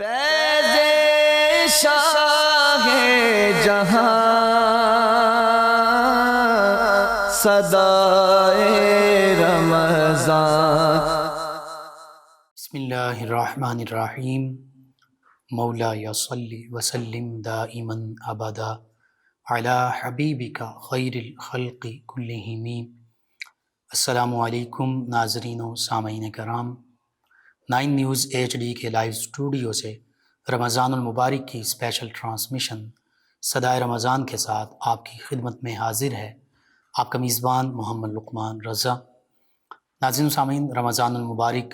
فیض شاہ جہاں صدائے رمضان۔ بسم اللہ الرحمن الرحیم۔ مولا یا صلی وسلم دائما ابدا علی حبیبک خیر الخلق کلہم۔ السلام علیکم ناظرین و سامعین کرام، 9 نیوز HD کے لائیو اسٹوڈیو سے رمضان المبارک کی اسپیشل ٹرانسمیشن صدائے رمضان کے ساتھ آپ کی خدمت میں حاضر ہے آپ کا میزبان محمد لقمان رضا۔ ناظرین و سامعین، رمضان المبارک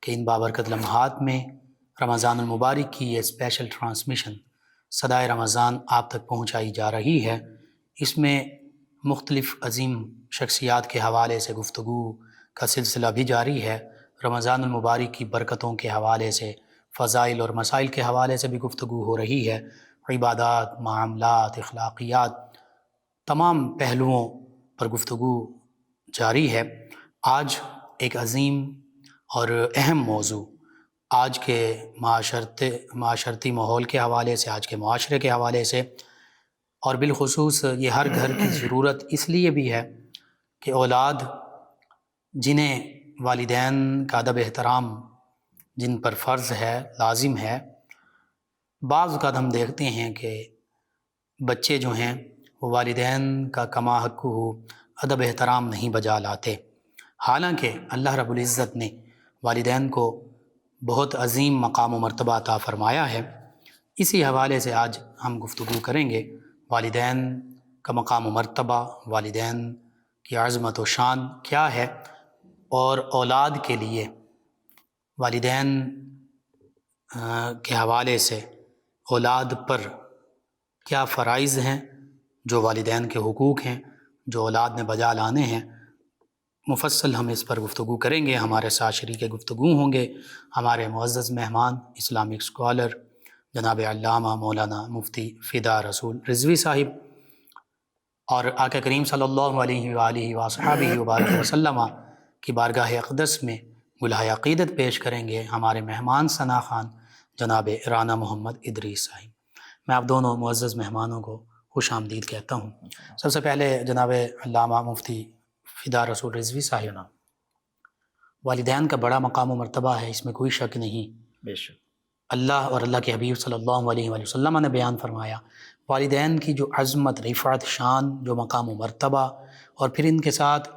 کے ان بابرکت لمحات میں رمضان المبارک کی یہ اسپیشل ٹرانسمیشن صدائے رمضان آپ تک پہنچائی جا رہی ہے۔ اس میں مختلف عظیم شخصیات کے حوالے سے گفتگو کا سلسلہ بھی جاری ہے۔ رمضان المبارک کی برکتوں کے حوالے سے، فضائل اور مسائل کے حوالے سے بھی گفتگو ہو رہی ہے۔ عبادات، معاملات، اخلاقیات، تمام پہلوؤں پر گفتگو جاری ہے۔ آج ایک عظیم اور اہم موضوع آج کے معاشرتی ماحول کے حوالے سے، آج کے معاشرے کے حوالے سے، اور بالخصوص یہ ہر گھر کی ضرورت اس لیے بھی ہے کہ اولاد جنہیں والدین کا ادب احترام جن پر فرض ہے، لازم ہے، بعض اوقات ہم دیکھتے ہیں کہ بچے جو ہیں وہ والدین کا کما حق ادب احترام نہیں بجا لاتے، حالانکہ اللہ رب العزت نے والدین کو بہت عظیم مقام و مرتبہ عطا فرمایا ہے۔ اسی حوالے سے آج ہم گفتگو کریں گے، والدین کا مقام و مرتبہ، والدین کی عظمت و شان کیا ہے، اور اولاد کے لیے والدین کے حوالے سے اولاد پر کیا فرائض ہیں، جو والدین کے حقوق ہیں، جو اولاد نے بجا لانے ہیں۔ مفصل ہم اس پر گفتگو کریں گے۔ ہمارے ساتھ شریک گفتگو ہوں گے ہمارے معزز مہمان، اسلامک اسکالر جناب علامہ مولانا مفتی فدا رسول رضوی صاحب، اور آقا کریم صلی اللہ علیہ وآلہ وصحبہ وبارک وسلم کی بارگاہ اقدس میں گلہائے عقیدت پیش کریں گے ہمارے مہمان ثنا خان جناب رانا محمد ادریس صاحب۔ میں آپ دونوں معزز مہمانوں کو خوش آمدید کہتا ہوں۔ سب سے پہلے جناب علامہ مفتی فدا رسول رضوی صاحب، والدین کا بڑا مقام و مرتبہ ہے، اس میں کوئی شک نہیں۔ بے شک اللہ اور اللہ کے حبیب صلی اللہ علیہ وآلہ وسلم نے بیان فرمایا، والدین کی جو عظمت، رفعت، شان، جو مقام و مرتبہ، اور پھر ان کے ساتھ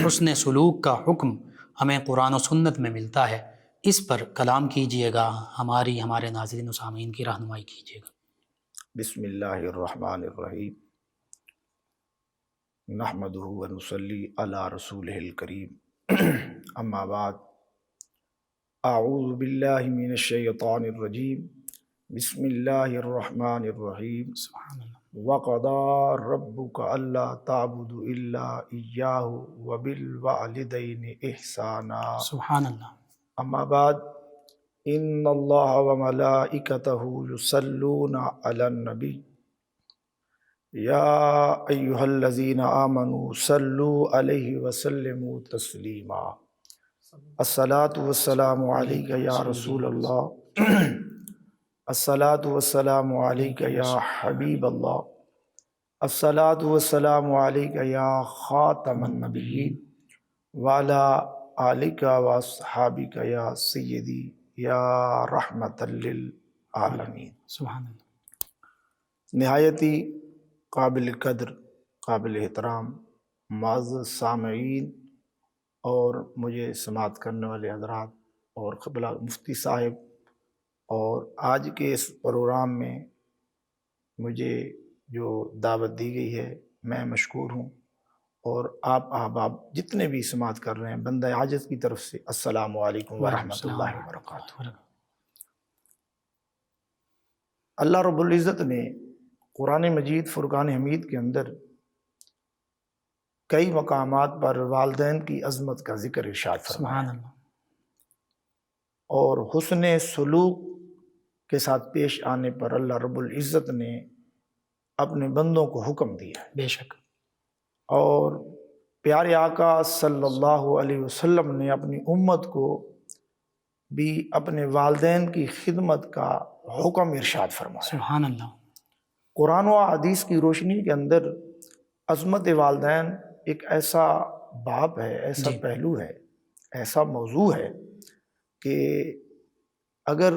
حسن سلوک کا حکم ہمیں قرآن و سنت میں ملتا ہے، اس پر کلام کیجئے گا، ہمارے ناظرین و سامعین کی رہنمائی کیجئے گا۔ بسم اللہ الرحمن الرحیم، نحمدہ ونصلی علی رسولہ الکریم، اما بعد، اعوذ باللہ من الشیطان الرجیم، بسم اللہ الرحمن الرحیم۔ سبحان اللہ۔ وَقَضَىٰ رَبُّكَ أَلَّا تَعْبُدُوا إِلَّا إِيَّاهُ وَبِالْوَالِدَيْنِ إِحْسَانًا۔ سبحان اللہ۔ اما بعد، ان اللہ وملائکتہ یصلون علی النبی یا ایہا الذین آمنوا صلوا علیہ وسلموا تسلیما۔ الصلاۃ والسلام علیک یا رسول اللہ، الصلاۃ والسلام علیک یا حبیب اللہ، الصلاۃ والسلام علیک یا خاتم النبیین، وعلی آلک واصحابک یا سیدی یا رحمت للعالمین۔ سبحان اللہ۔ نہایتی قابل قدر، قابل احترام معزز سامعین اور مجھے سماعت کرنے والے حضرات اور قبلہ مفتی صاحب، اور آج کے اس پروگرام میں مجھے جو دعوت دی گئی ہے میں مشکور ہوں، اور آپ احباب جتنے بھی سماعت کر رہے ہیں بندہ عاجز کی طرف سے السلام علیکم ورحمۃ اللہ وبرکاتہ۔ اللہ رب العزت نے قرآن مجید فرقان حمید کے اندر کئی مقامات پر والدین کی عظمت کا ذکر ارشاد فرمایا، سبحان اللہ۔ اور حسن سلوک کے ساتھ پیش آنے پر اللہ رب العزت نے اپنے بندوں کو حکم دیا ہے۔ بے شک۔ اور پیارے آقا صلی اللہ علیہ وسلم نے اپنی امت کو بھی اپنے والدین کی خدمت کا حکم ارشاد فرمایا۔ سبحان اللہ۔ قرآن و حدیث کی روشنی کے اندر عظمت والدین ایک ایسا باب ہے، ایسا جی۔ پہلو ہے، ایسا موضوع ہے کہ اگر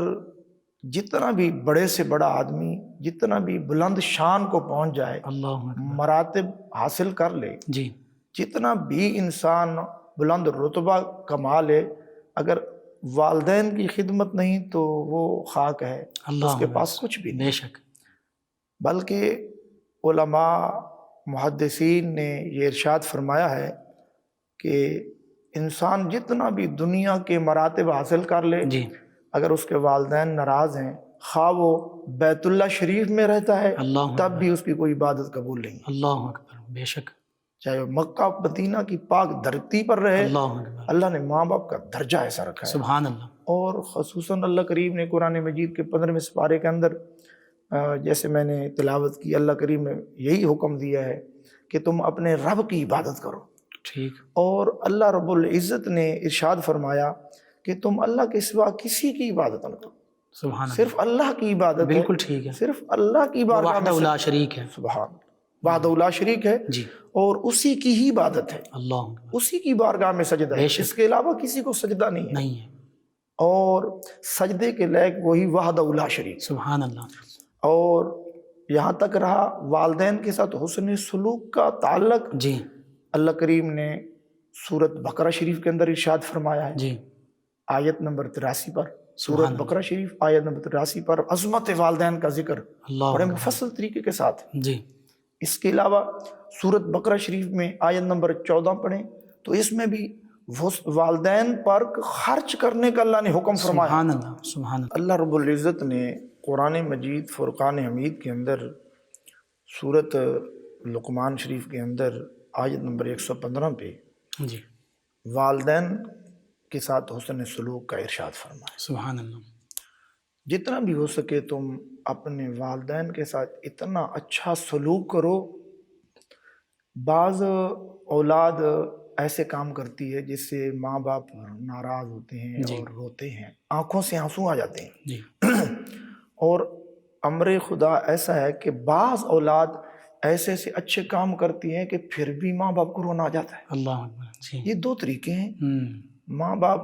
جتنا بھی بڑے سے بڑا آدمی جتنا بھی بلند شان کو پہنچ جائے، اللہ اکبر۔ مراتب حاصل کر لے، جی۔ جتنا بھی انسان بلند رتبہ کما لے، اگر والدین کی خدمت نہیں تو وہ خاک ہے، اللہ اس کے اکبر۔ پاس کچھ بھی نہیں۔ بے شک۔ بلکہ علماء محدثین نے یہ ارشاد فرمایا ہے کہ انسان جتنا بھی دنیا کے مراتب حاصل کر لے، جی۔ اگر اس کے والدین ناراض ہیں، خواہ وہ بیت اللہ شریف میں رہتا ہے اللہ تب اکبر۔ بھی اس کی کوئی عبادت قبول نہیں، اللہ اکبر۔ بے شک۔ چاہے وہ مکہ مدینہ کی پاک دھرتی پر رہے، اللہ اکبر۔ اللہ نے ماں باپ کا درجہ ایسا رکھا ہے۔ سبحان اللہ۔ اور خصوصاً اللہ کریم نے قرآن مجید کے 15ویں سپارے کے اندر جیسے میں نے تلاوت کی، اللہ کریم نے یہی حکم دیا ہے کہ تم اپنے رب کی عبادت کرو، ٹھیک۔ اور اللہ رب العزت نے ارشاد فرمایا کہ تم اللہ کے سوا کسی کی عبادت نہ کرو، سبحان اللہ۔ صرف اللہ کی عبادت ہے، بالکل ٹھیک ہے۔ صرف اللہ کی بارگاہ وحدہ میں لا شریک ہے۔ سبحان وحدہ لا شریک ہے، جی۔ اور اسی کی ہی عبادت ہے، اللہ اکبر۔ اسی کی بارگاہ میں سجدہ ہے، بے شک۔ اس کے علاوہ کسی کو سجدہ نہیں ہے، نہیں ہے۔ اور سجدے کے لائق وہی وحدہ لا شریک۔ سبحان اللہ۔ اور یہاں تک رہا والدین کے ساتھ حسن سلوک کا تعلق، جی۔ اللہ کریم نے سورۃ بقرہ شریف کے اندر ارشاد فرمایا ہے، جی۔ آیت نمبر 83 پر، سبحان سورۃ اللہ۔ بقرہ شریف آیت نمبر 83 پر عظمت والدین کا ذکر اللہ بڑے اکبر۔ مفصل طریقے کے ساتھ۔ جی۔ اس کے علاوہ سورۃ بقرہ شریف میں آیت نمبر 14 پڑھیں تو اس میں بھی والدین پر خرچ کرنے کا اللہ نے حکم فرمایا۔ سبحان اللہ۔ سبحان اللہ۔ اللہ رب العزت نے قرآن مجید فرقان حمید کے اندر سورۃ لقمان شریف کے اندر آیت نمبر 115 پہ جی۔ والدین کے ساتھ حسن سلوک کا ارشاد فرمایا۔ سبحان اللہ۔ جتنا بھی ہو سکے تم اپنے والدین کے ساتھ اتنا اچھا سلوک کرو۔ بعض اولاد ایسے کام کرتی ہے جس سے ماں باپ ناراض ہوتے ہیں جی۔ اور روتے ہیں، آنکھوں سے آنسو آ جاتے ہیں، جی۔ اور امر خدا ایسا ہے کہ بعض اولاد ایسے سے اچھے کام کرتی ہیں کہ پھر بھی ماں باپ کو رونا آ جاتا ہے۔ اللہ اکبر۔ جی۔ یہ دو طریقے ہیں۔ ہوں۔ ماں باپ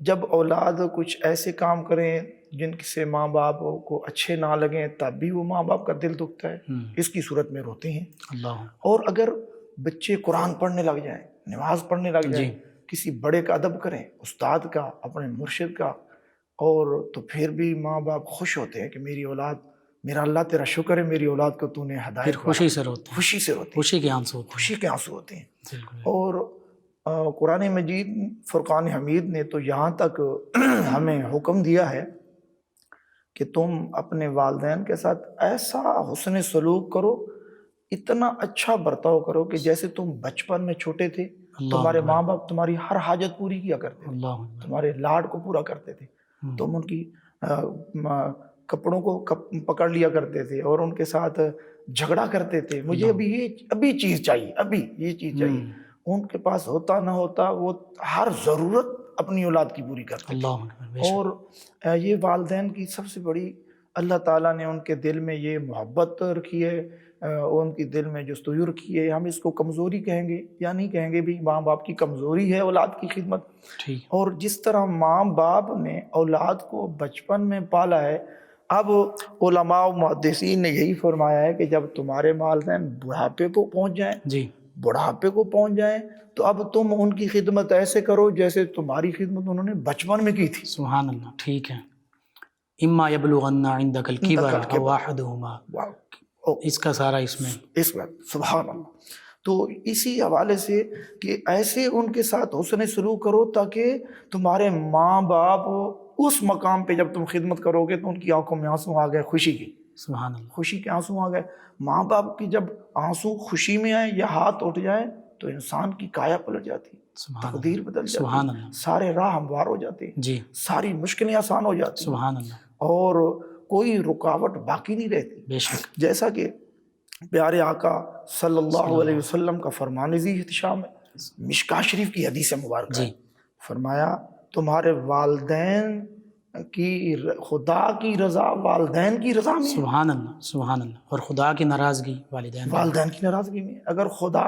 جب اولاد کچھ ایسے کام کریں جن سے ماں باپ کو اچھے نہ لگیں تب بھی وہ ماں باپ کا دل دکھتا ہے، اس کی صورت میں روتے ہیں۔ اللہ۔ اور اگر بچے قرآن پڑھنے لگ جائیں، نماز پڑھنے لگ جائیں، جی۔ کسی بڑے کا ادب کریں، استاد کا، اپنے مرشد کا، اور تو پھر بھی ماں باپ خوش ہوتے ہیں کہ میری اولاد، میرا اللہ تیرا شکر ہے میری اولاد کو تو نے پھر ہدایت، خوشی سے روتے ہیں، خوشی سے روتے ہیں، خوشی کے آنسو ہوتے ہیں۔ خوشی کے آنسو ہوتے ہیں۔ بالکل۔ اور قرآن مجید فرقان حمید نے تو یہاں تک ہمیں حکم دیا ہے کہ تم اپنے والدین کے ساتھ ایسا حسن سلوک کرو، اتنا اچھا برتاؤ کرو کہ جیسے تم بچپن میں چھوٹے تھے تمہارے ماں باپ تمہاری ہر حاجت پوری کیا کرتے تھے، اللہ اکبر۔ تمہارے لاڈ کو پورا کرتے تھے، تم ان کی کپڑوں کو پکڑ لیا کرتے تھے اور ان کے ساتھ جھگڑا کرتے تھے، مجھے ابھی چیز چاہیے، ابھی یہ چیز چاہیے، ان کے پاس ہوتا نہ ہوتا وہ ہر ضرورت اپنی اولاد کی پوری کرتے تھے۔ اللہ اکبر۔ اور یہ والدین کی سب سے بڑی، اللہ تعالیٰ نے ان کے دل میں یہ محبت رکھی ہے، ان کی دل میں جستجو رکھی ہے۔ ہم اس کو کمزوری کہیں گے یا نہیں کہیں گے، بھی ماں باپ کی کمزوری ہے اولاد کی خدمت۔ ٹھیک۔ اور جس طرح ماں باپ نے اولاد کو بچپن میں پالا ہے، اب علماء و محدثین نے یہی فرمایا ہے کہ جب تمہارے والدین بڑھاپے کو پہنچ جائیں، جی۔ بڑھاپے کو پہنچ جائیں تو اب تم ان کی خدمت ایسے کرو جیسے تمہاری خدمت انہوں نے بچپن میں کی تھی۔ سبحان اللہ۔ ٹھیک ہے۔ اما یبلغن عندک الکبر او احدہما، اس کا سارا اس میں اس وقت سبحان اللہ۔ تو اسی حوالے سے کہ ایسے ان کے ساتھ حسن سلوک کرو تاکہ تمہارے ماں باپ اس مقام پہ جب تم خدمت کرو گے تو ان کی آنکھوں میں آنسو آ گئے خوشی کی، سبحان اللہ۔ خوشی کے آنسو آ گئے۔ ماں باپ کی جب آنسو خوشی میں آئے یا ہاتھ اٹھ جائے تو انسان کی کایا پلٹ جاتی، تقدیر بدل سبحان جاتی، اللہ۔ سارے راہ ہموار ہو جاتے، جی۔ ساری مشکلیں آسان ہو جاتی، سبحان اللہ۔ اور کوئی رکاوٹ باقی نہیں رہتی۔ بے شک۔ جیسا کہ پیارے آقا صلی اللہ علیہ وسلم کا فرمان عزیز احتشام ہے، مشکاہ شریف کی حدیث مبارکہ ہے، جی۔ فرمایا تمہارے والدین کی خدا کی رضا والدین کی رضا میں ہے، سبحان اللہ سبحان اللہ، اور خدا کی ناراضگی والدین کی، والدین کی ناراضگی میں ہے۔ اگر خدا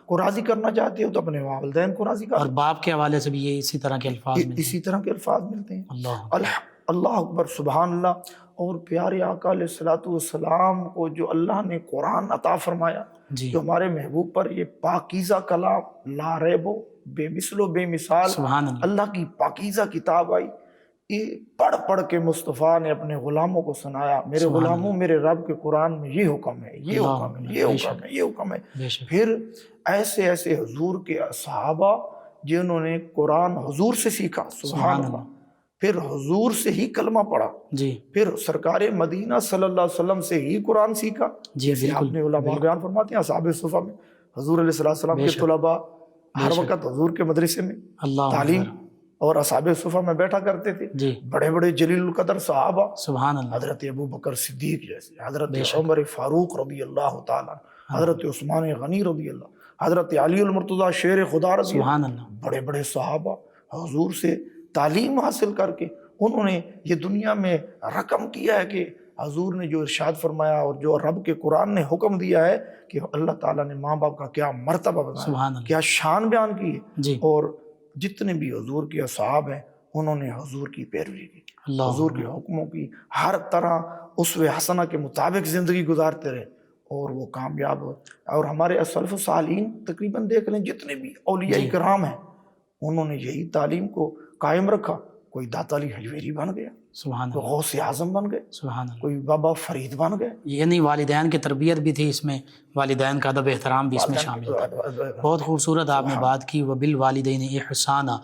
کو راضی کرنا چاہتے ہو تو اپنے والدین کو راضی اور کرو۔ باپ کے حوالے سے بھی یہ اسی طرح کے الفاظ ملتے اسی طرح کے الفاظ ملتے ہیں۔ اللہ اللہ اکبر، سبحان اللہ۔ اور پیارے آقا علیہ الصلوۃ والسلام کو جو اللہ نے قرآن عطا فرمایا، جی جو ہمارے محبوب پر یہ پاکیزہ کلام، لا ریب و بے مثل و بے مثال سبحان اللہ اللہ کی پاکیزہ کتاب آئی، یہ پڑھ پڑھ کے مصطفیٰ نے اپنے غلاموں کو سنایا، میرے سبحان غلاموں میرے رب کے قرآن میں یہ حکم ہے، یہ اللہ حکم ہے، اللہ، یہ بے حکم ہے، یہ حکم ہے۔ بے شک پھر ایسے ایسے حضور کے صحابہ جنہوں نے قرآن حضور سے سیکھا، سبحان اللہ، پھر حضور سے ہی کلمہ پڑھا، جی پھر سرکار مدینہ صلی اللہ علیہ وسلم سے ہی قرآن سیکھا۔ جی جیسے آپ بالکل نے علماء بیان فرماتے ہیں اصحاب صفہ میں حضور علیہ السلام بے کے شک، طلباء ہر بے شک، وقت حضور کے مدرسے میں اللہ تعلیم اکبر، اور اصحاب صفہ میں بیٹھا کرتے تھے۔ جی بڑے بڑے جلیل القدر صحابہ، سبحان اللہ حضرت ابو بکر صدیق جیسے، حضرت بے شک، عمر فاروق رضی اللہ تعالیٰ، حضرت عثمان غنی رضی اللہ، حضرت علی المرتضیٰ شیر خدا رضی اللہ، سبحان اللہ بڑے بڑے صحابہ حضور سے تعلیم حاصل کر کے انہوں نے یہ دنیا میں رقم کیا ہے کہ حضور نے جو ارشاد فرمایا اور جو رب کے قرآن نے حکم دیا ہے کہ اللہ تعالیٰ نے ماں باپ کا کیا مرتبہ بتایا، سبحان اللہ کیا شان بیان کی ہے۔ جی اور جتنے بھی حضور کے اصحاب ہیں انہوں نے حضور کی پیروی کی، اللہ حضور کے حکموں کی ہر طرح اسوہ حسنہ کے مطابق زندگی گزارتے رہے اور وہ کامیاب ہوئے۔ اور ہمارے سلف صالحین تقریباً دیکھ لیں جتنے بھی اولیاء جی کرام ہیں انہوں نے یہی تعلیم کو قائم رکھا۔ کوئی داتا علی حجویری بن گیا، سبحان کوئی اللہ غوث اعظم بن گئے، سبحان اللہ، کوئی بابا فرید بن گئے۔ یعنی والدین کی تربیت بھی تھی اس میں، والدین کا ادب احترام بھی اس میں شامل تھا۔ بہت خوبصورت آپ نے بات کی، وبالوالدین احسانا،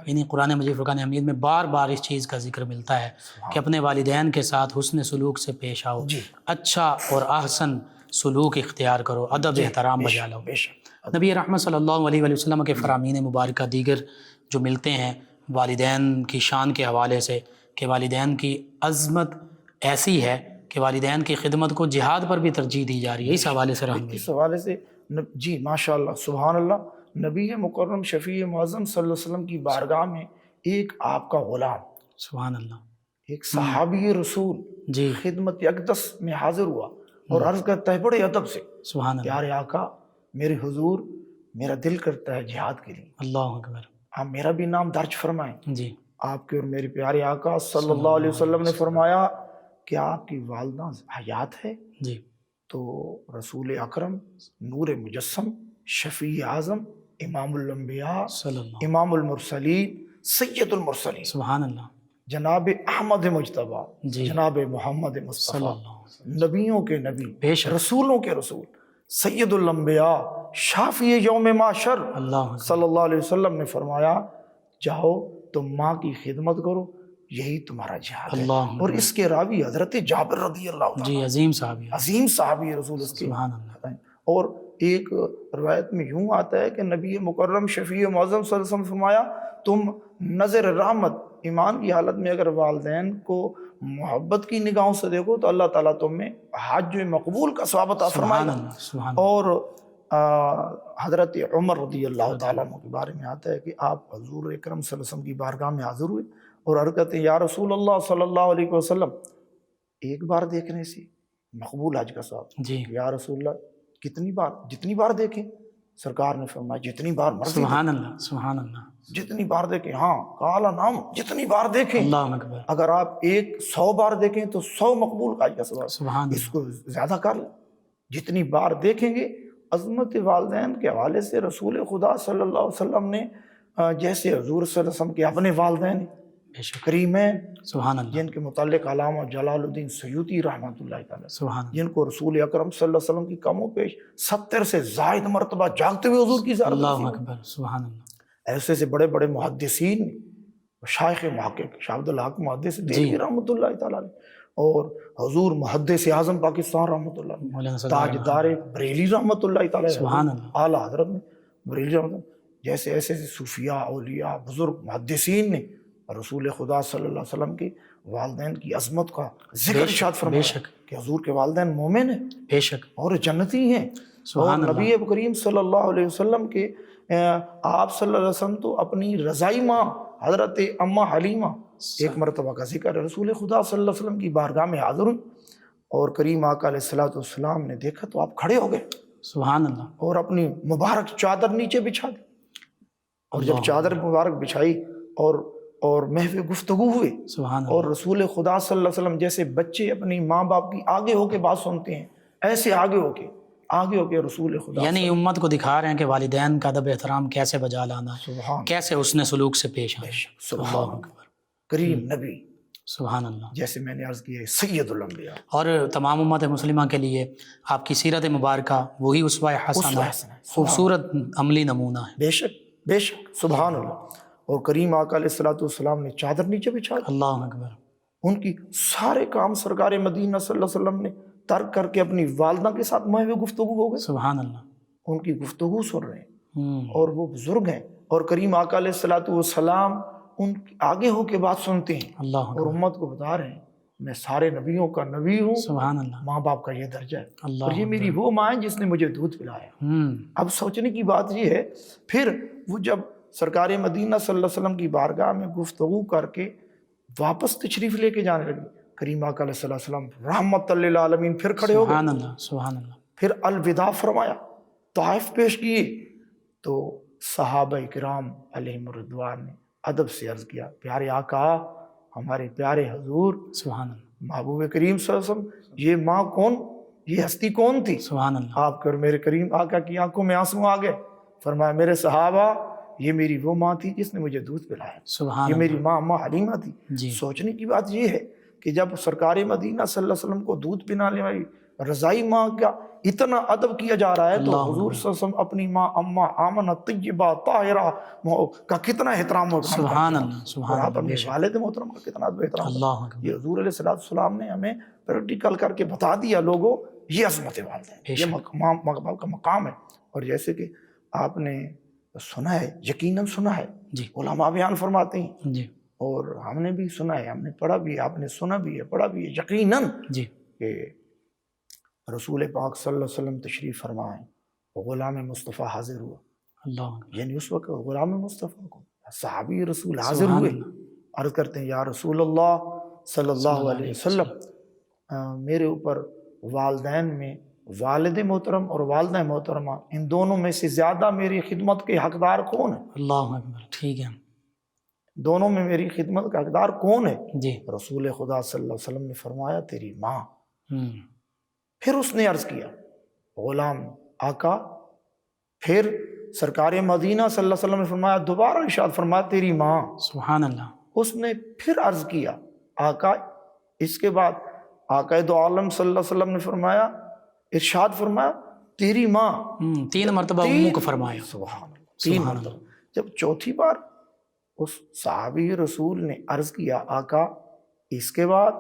یعنی قرآن مجید فرقان حمید میں بار بار اس چیز کا ذکر ملتا ہے کہ اپنے والدین کے ساتھ حسن سلوک سے پیش آؤ، جی اچھا اور احسن سلوک اختیار کرو، ادب احترام بجا لو۔ بے شک، نبی رحمت صلی اللہ علیہ وآلہ وسلم کے فرامین مبارکہ دیگر جو ملتے ہیں والدین کی شان کے حوالے سے کہ والدین کی عظمت ایسی ہے کہ والدین کی خدمت کو جہاد پر بھی ترجیح دی جا رہی ہے، اس حوالے سے رحم اس حوالے سے جی ماشاء اللہ سبحان اللہ، نبی مکرم شفیع معظم صلی اللہ علیہ وسلم کی بارگاہ میں ایک آپ کا غلام، سبحان اللہ ایک صحابی رسول جی خدمت اقدس میں حاضر ہوا اور عرض کرتا ہے بڑے ادب سے، سبحان اللہ پیارے آقا میرے حضور میرا دل کرتا ہے جہاد کے لیے، اللہ اکبر آپ میرا بھی نام درج فرمائیں۔ جی آپ کے اور میرے پیارے آقا صلی اللہ علیہ وسلم نے فرمایا کہ آپ کی والدہ حیات ہے؟ جی تو رسول اکرم نور مجسم شفیع اعظم امام الانبیاء صلی اللہ امام المرسلین سید المرسلین سبحان اللہ جناب احمد مجتبیٰ جی جناب محمد صلی مصطفیٰ اللہ علیہ وسلم، نبیوں کے نبی بے شک رسولوں کے رسول سید الانبیاء شافی یوم معشر اللہ اکبر، صلی اللہ علیہ وسلم نے فرمایا جاؤ تم ماں کی خدمت کرو، یہی تمہارا جہاد ہے۔ اللہ اور اکبر، اس کے راوی حضرت جابر رضی اللہ تعالیٰ جی عظیم صحابی، عظیم صحابی رسول اس کے سبحان اللہ، اور ایک روایت میں یوں آتا ہے کہ نبی مکرم شفیع معظم صلی اللہ علیہ وسلم فرمایا تم نظر رحمت ایمان کی حالت میں اگر والدین کو محبت کی نگاہوں سے دیکھو تو اللہ تعالیٰ تم میں حج مقبول کا ثواب عطا فرمائے سبحان گا۔ اللہ سبحان اللہ، اور حضرت عمر رضی اللہ تعالیٰ عنہ کے بارے میں آتا ہے کہ آپ حضور اکرم صلی اللہ علیہ وسلم کی بارگاہ میں حاضر ہوئے اور عرض کرتے ہیں یا رسول اللہ صلی اللہ علیہ وسلم ایک بار دیکھنے سے مقبول حج کا ثواب، جی یا رسول اللہ کتنی بار؟ جتنی بار دیکھیں، سرکار نے فرمایا جتنی بار مرضی سبحان اللہ سبحان اللہ، جتنی بار دیکھیں، ہاں کالا نام جتنی بار دیکھیں، اللہ اکبر، اگر آپ 100 بار دیکھیں تو 100 مقبول حج کا ثواب، سبحان اس اللہ، کو زیادہ کر لیں، جتنی بار دیکھیں گے۔ عظمت والدین کے حوالے سے رسول خدا صلی اللہ علیہ وسلم نے جیسے حضور صلی اللہ علیہ وسلم کے اپنے والدین بے شک، کریمین سبحان اللہ جن کے متعلق علامہ جلال الدین سیوطی رحمۃ اللہ تعالیٰ سبحان اللہ، جن کو رسول اکرم صلی اللہ علیہ وسلم کی کم و بیش 70 سے زائد مرتبہ جاگتے ہوئے حضور کی زیارت اللہ نصیب اکبر، سبحان اللہ، ایسے سے بڑے بڑے محدثین شیخ محقق شاہ عبد الحق محدث دہلوی رحمۃ اللہ تعالیٰ علیہ اور حضور محدث اعظم پاکستان رحمۃ اللہ علیہ، مولانا صلی اللہ علیہ تاجدار بریلی رحمۃ اللہ تعالیٰ علیہ، سبحان اللہ، اعلیٰ حضرت میں بریلی رحمۃ اللہ، جیسے ایسے ایسے صوفیاء اولیاء بزرگ محدثین نے رسول خدا صلی اللہ علیہ وسلم کے والدین کی عظمت کا ذکر ارشاد بے فرمایا شک، کہ حضور کے والدین مومن ہیں بے شک، اور جنتی ہیں، اور سبحان اللہ، نبی کریم صلی اللہ علیہ وسلم کے آپ صلی اللہ علیہ وسلم تو اپنی رضائی ماں حضرت اماں حلیمہ ایک مرتبہ کا ذکر ہے، رسول خدا صلی اللہ علیہ وسلم کی بارگاہ میں حاضر ہوئی اور کریم آقا علیہ الصلوۃ والسلام نے دیکھا تو آپ کھڑے ہو گئے سبحان اللہ، اور اپنی مبارک چادر نیچے بچھا دی، اور جب چادر مبارک بچھائی اور محو گفتگو ہوئے، سبحان اللہ، اور رسول خدا صلی اللہ علیہ وسلم جیسے بچے اپنی ماں باپ کی آگے ہو کے بات سنتے ہیں، ایسے آگے ہو کے رسول خدا یعنی امت کو دکھا رہے ہیں کہ والدین کا ادب احترام کیسے بجا لانا ہے، سبحان کیسے حسن سلوک سے پیش آنا ہے۔ سبحان اللہ اللہ، اکبر، کریم نبی، سبحان اللہ۔ جیسے میں نے عرض کیا ہے سید الانبیاء، اور تمام امت مسلمہ کے لیے آپ کی سیرت مبارکہ وہی اسوہ حسنہ اسوہ ہے، حسنہ ہے، خوبصورت عملی نمونہ ہے۔ بے شک سبحان اللہ۔ اور کریم آقا علیہ الصلوۃ والسلام نے چادر نیچے بچھا دی، اللہ اکبر، ان کی سارے کام سرکار مدینہ صلی اللہ علیہ وسلم نے ترک کر کے اپنی والدہ کے ساتھ محو گفتگو ہو گئے، سبحان اللہ، ان کی گفتگو سن رہے ہیں، ہوں، اور وہ بزرگ ہیں، اور کریم آقا علیہ الصلوۃ والسلام ان کی آگے ہو کے بات سنتے ہیں، اللہ اور اکبر، امت کو بتا رہے ہیں میں سارے نبیوں کا نبی ہوں، سبحان اللہ، ماں باپ کا یہ درجہ ہے، اللہ اور یہ میری وہ ماں ہے جس نے مجھے دودھ پلایا۔ ہوں، اب سوچنے کی بات یہ ہے، پھر وہ جب سرکار مدینہ صلی اللہ علیہ وسلم کی بارگاہ میں گفتگو کر کے واپس تشریف لے کے جانے لگے، کریم آقا علیہ الصلوۃ والسلام رحمت للعالمین پھر کھڑے ہو گئے، سبحان اللہ، سبحان اللہ، پھر الوداع فرمایا، طائف پیش کیے، تو صحابہ کرام علیہم الرضوان نے ادب سے عرض کیا، پیارے آقا، ہمارے پیارے حضور سبحان اللہ، محبوب کریم صلی اللہ علیہ وسلم، یہ ماں کون، یہ ہستی کون تھی؟ سبحان اللہ، آپ کے اور میرے کریم آقا کی آنکھوں میں آنسو آ گئے، فرمایا میرے صحابہ، یہ میری وہ ماں تھی جس نے مجھے دودھ پلایا، سبحان یہ میری اللہ، ماں اماں حلیمہ تھی۔ جی، سوچنے کی بات یہ ہے کہ جب سرکار مدینہ صلی اللہ علیہ وسلم کو دودھ پلانے والی رضائی ماں کا اتنا ادب کیا جا رہا ہے، تو اللہ حضور صلی اللہ علیہ وسلم اپنی ماں اماں آمنہ طیبہ طاہرہ کا کتنا احترام و اکرام سبحان کرتے ہیں، اللہ، اور سبحان آپ اللہ، اپنے بے شک، والد محترم کا کتنا ادب و احترام کرتے اللہ ہیں۔ اکبر، یہ حضور علیہ الصلوۃ والسلام نے ہمیں پریکٹیکل کر کے بتا دیا، لوگوں یہ عظمت والدین، بے یہ شک، ماں باپ کا مقام ہے۔ اور جیسے کہ آپ نے سنا ہے، یقیناً سنا ہے، جی، علماء بیان فرماتے ہیں، جی، اور ہم نے بھی سنا ہے، ہم نے پڑھا بھی ہے، آپ نے سنا بھی ہے، پڑھا بھی ہے، یقیناً جی، کہ رسول پاک صلی اللہ علیہ وسلم تشریف فرمائیں، غلام مصطفیٰ حاضر ہوا، اللہ اکبر، یعنی اس وقت غلام مصطفیٰ کو صحابی رسول حاضر سبحان ہوئے، اللہ، عرض کرتے ہیں یا رسول اللہ صلی اللہ علیہ وسلم، میرے اوپر والدین میں والد محترم اور والدہ محترمہ ان دونوں میں سے زیادہ میری خدمت کے حقدار کون ہے؟ اللہ اکبر، ٹھیک ہے، دونوں میں میری خدمت کا حقدار کون ہے؟ جی، رسول خدا صلی اللہ علیہ وسلم نے فرمایا تیری ماں۔ ہوں، پھر اس نے عرض کیا غلام آقا، پھر سرکار مدینہ صلی اللہ علیہ وسلم نے فرمایا، دوبارہ ارشاد فرمایا تیری ماں۔ سبحان اللہ، اس نے پھر عرض کیا آقا، اس کے بعد آقا دو عالم صلی اللہ علیہ وسلم نے فرمایا، ارشاد فرمایا تیری ماں۔ تین مرتبہ اموں کو فرمایا، سبحان اللہ، تین سبحان مرتبہ۔ جب چوتھی بار اس صحابی رسول نے عرض کیا آقا اس کے بعد،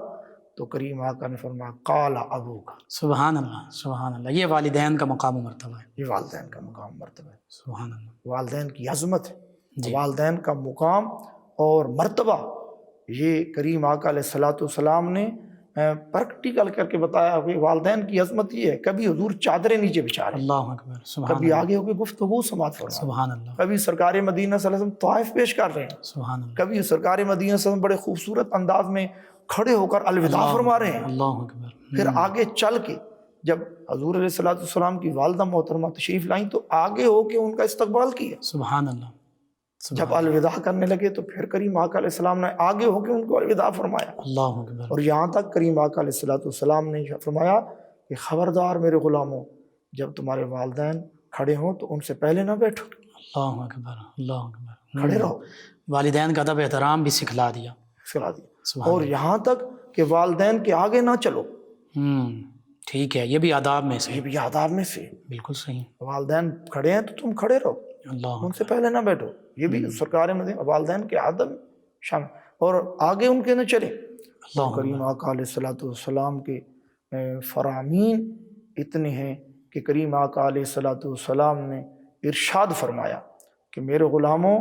تو کریم آقا نے فرمایا قال ابوک، سبحان اللہ، سبحان اللہ، یہ والدین کا مقام و مرتبہ ہے، یہ والدین کا مقام مرتبہ ہے، سبحان اللہ، والدین کی عظمت ہے، جی، والدین کا مقام اور مرتبہ، یہ کریم آقا علیہ الصلوۃ والسلام نے پریکٹیکل کر کے بتایا کہ والدین کی عظمت یہ ہے۔ کبھی حضور چادریں نیچے بچھا رہے ہیں، اللہ اکبر، سبحان کبھی اللہ، آگے ہو کے گفتگو سماعت فرما رہے ہیں، سبحان اللہ، کبھی سرکار مدینہ صلی اللہ علیہ وسلم طائف پیش کر رہے ہیں، سبحان اللہ، کبھی سرکار مدینہ صلی اللہ علیہ وسلم بڑے خوبصورت انداز میں کھڑے ہو کر الوداع فرما رہے ہیں۔ اللہ اکبر، پھر آگے چل کے جب حضور علیہ الصلوۃ والسلام کی والدہ محترمہ تشریف لائیں تو آگے ہو کے ان کا استقبال کیا۔ سبحان اللہ، جب الوداع کرنے لگے تو پھر کریم آقا علیہ السلام نے آگے ہو کے ان کو الوداع فرمایا، اللہ اکبر، اور یہاں تک کریم آقا علیہ الصلوۃ والسلام نے فرمایا کہ خبردار میرے غلاموں، جب تمہارے والدین کھڑے ہوں تو ان سے پہلے نہ بیٹھو، اللہ اکبر، اللہ اکبر، کھڑے رہو، والدین کا ادب احترام بھی سکھلا دیا، سکھلا دیا۔ سبحان اور یہاں تک کہ والدین کے آگے نہ چلو، ٹھیک ہے، یہ بھی آداب میں سے یہ بھی آداب میں سے، بالکل صحیح، والدین کھڑے ہیں تو تم کھڑے رہو، اللہ ان سے پہلے نہ بیٹھو، یہ بھی سرکار مدینہ والدین کے آداب شامل، اور آگے ان کے نہ چلے۔ اللہ کریم آقا علیہ الصلوۃ والسلام کے فرامین اتنے ہیں کہ کریم آقا علیہ الصلوۃ والسلام نے ارشاد فرمایا کہ میرے غلاموں،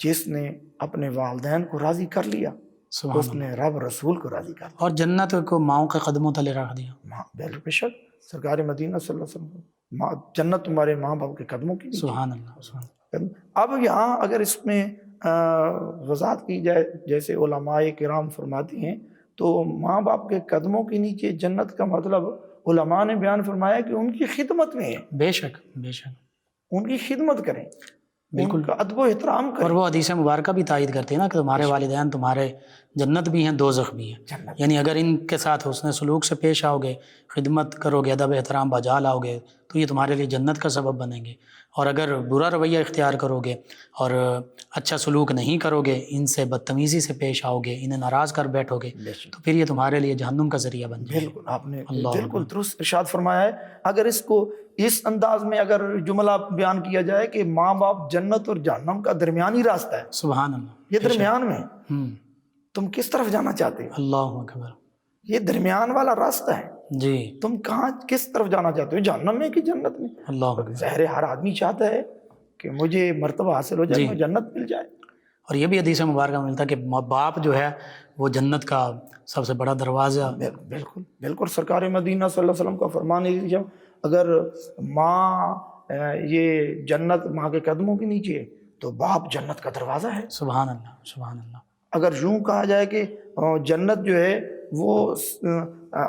جس نے اپنے والدین کو راضی کر لیا سبحان اس نے رب رسول کو راضی کر اور جنت کو ماؤں کے قدموں تلے رکھ دیا، لیا۔ بے شک سرکار مدینہ صلی اللہ علیہ وسلم، جنت تمہارے ماں باپ کے قدموں کی نیچے۔ سبحان اللہ، سبحان اللہ، اب یہاں اگر اس میں وضاحت کی جائے، جیسے علماء کرام فرماتے ہیں، تو ماں باپ کے قدموں کے نیچے جنت کا مطلب علماء نے بیان فرمایا کہ ان کی خدمت میں ہے، بے شک بے شک، ان کی خدمت کریں، بالکل، ان کا ادب و احترام اور کریں۔ وہ حدیث مبارکہ بھی تائید کرتے ہیں نا کہ تمہارے والدین تمہارے جنت بھی ہیں دوزخ بھی ہیں، جنت یعنی اگر ان کے ساتھ حسن سلوک سے پیش آؤ گے، خدمت کرو گے، ادب احترام بجا لاؤ گے تو یہ تمہارے لیے جنت کا سبب بنیں گے، اور اگر برا رویہ اختیار کرو گے اور اچھا سلوک نہیں کرو گے، ان سے بدتمیزی سے پیش آؤ گے، انہیں ناراض کر بیٹھو گے بے شک، تو پھر یہ تمہارے لیے جہنم کا ذریعہ بن جائے گا۔ بالکل آپ نے اللہ بالکل اکبر۔ درست ارشاد فرمایا ہے۔ اگر اس کو اس انداز میں اگر جملہ بیان کیا جائے کہ ماں باپ جنت اور جہنم کا درمیانی راستہ ہے، سبحان اللہ، یہ بے شک۔ درمیان میں ہے، تم کس طرف جانا چاہتے ہو؟ اللہ اکبر، یہ درمیان والا راستہ ہے، جی، تم کہاں کس طرف جانا چاہتے ہو، جہنم میں کہ جنت میں؟ اللہ اکبر۔ ظاہر ہر آدمی چاہتا ہے کہ مجھے مرتبہ حاصل ہو جائے، جی، مجھے جنت مل جائے۔ اور یہ بھی حدیث مبارکہ میں ملتا ہے کہ باپ جو ہے وہ جنت کا سب سے بڑا دروازہ۔ بالکل بالکل، سرکار مدینہ صلی اللہ علیہ وسلم کا فرمان ہے کہ اگر ماں یہ جنت ماں کے قدموں کے نیچے ہے تو باپ جنت کا دروازہ ہے۔ سبحان اللہ، سبحان اللہ، اگر یوں کہا جائے کہ جنت جو ہے وہ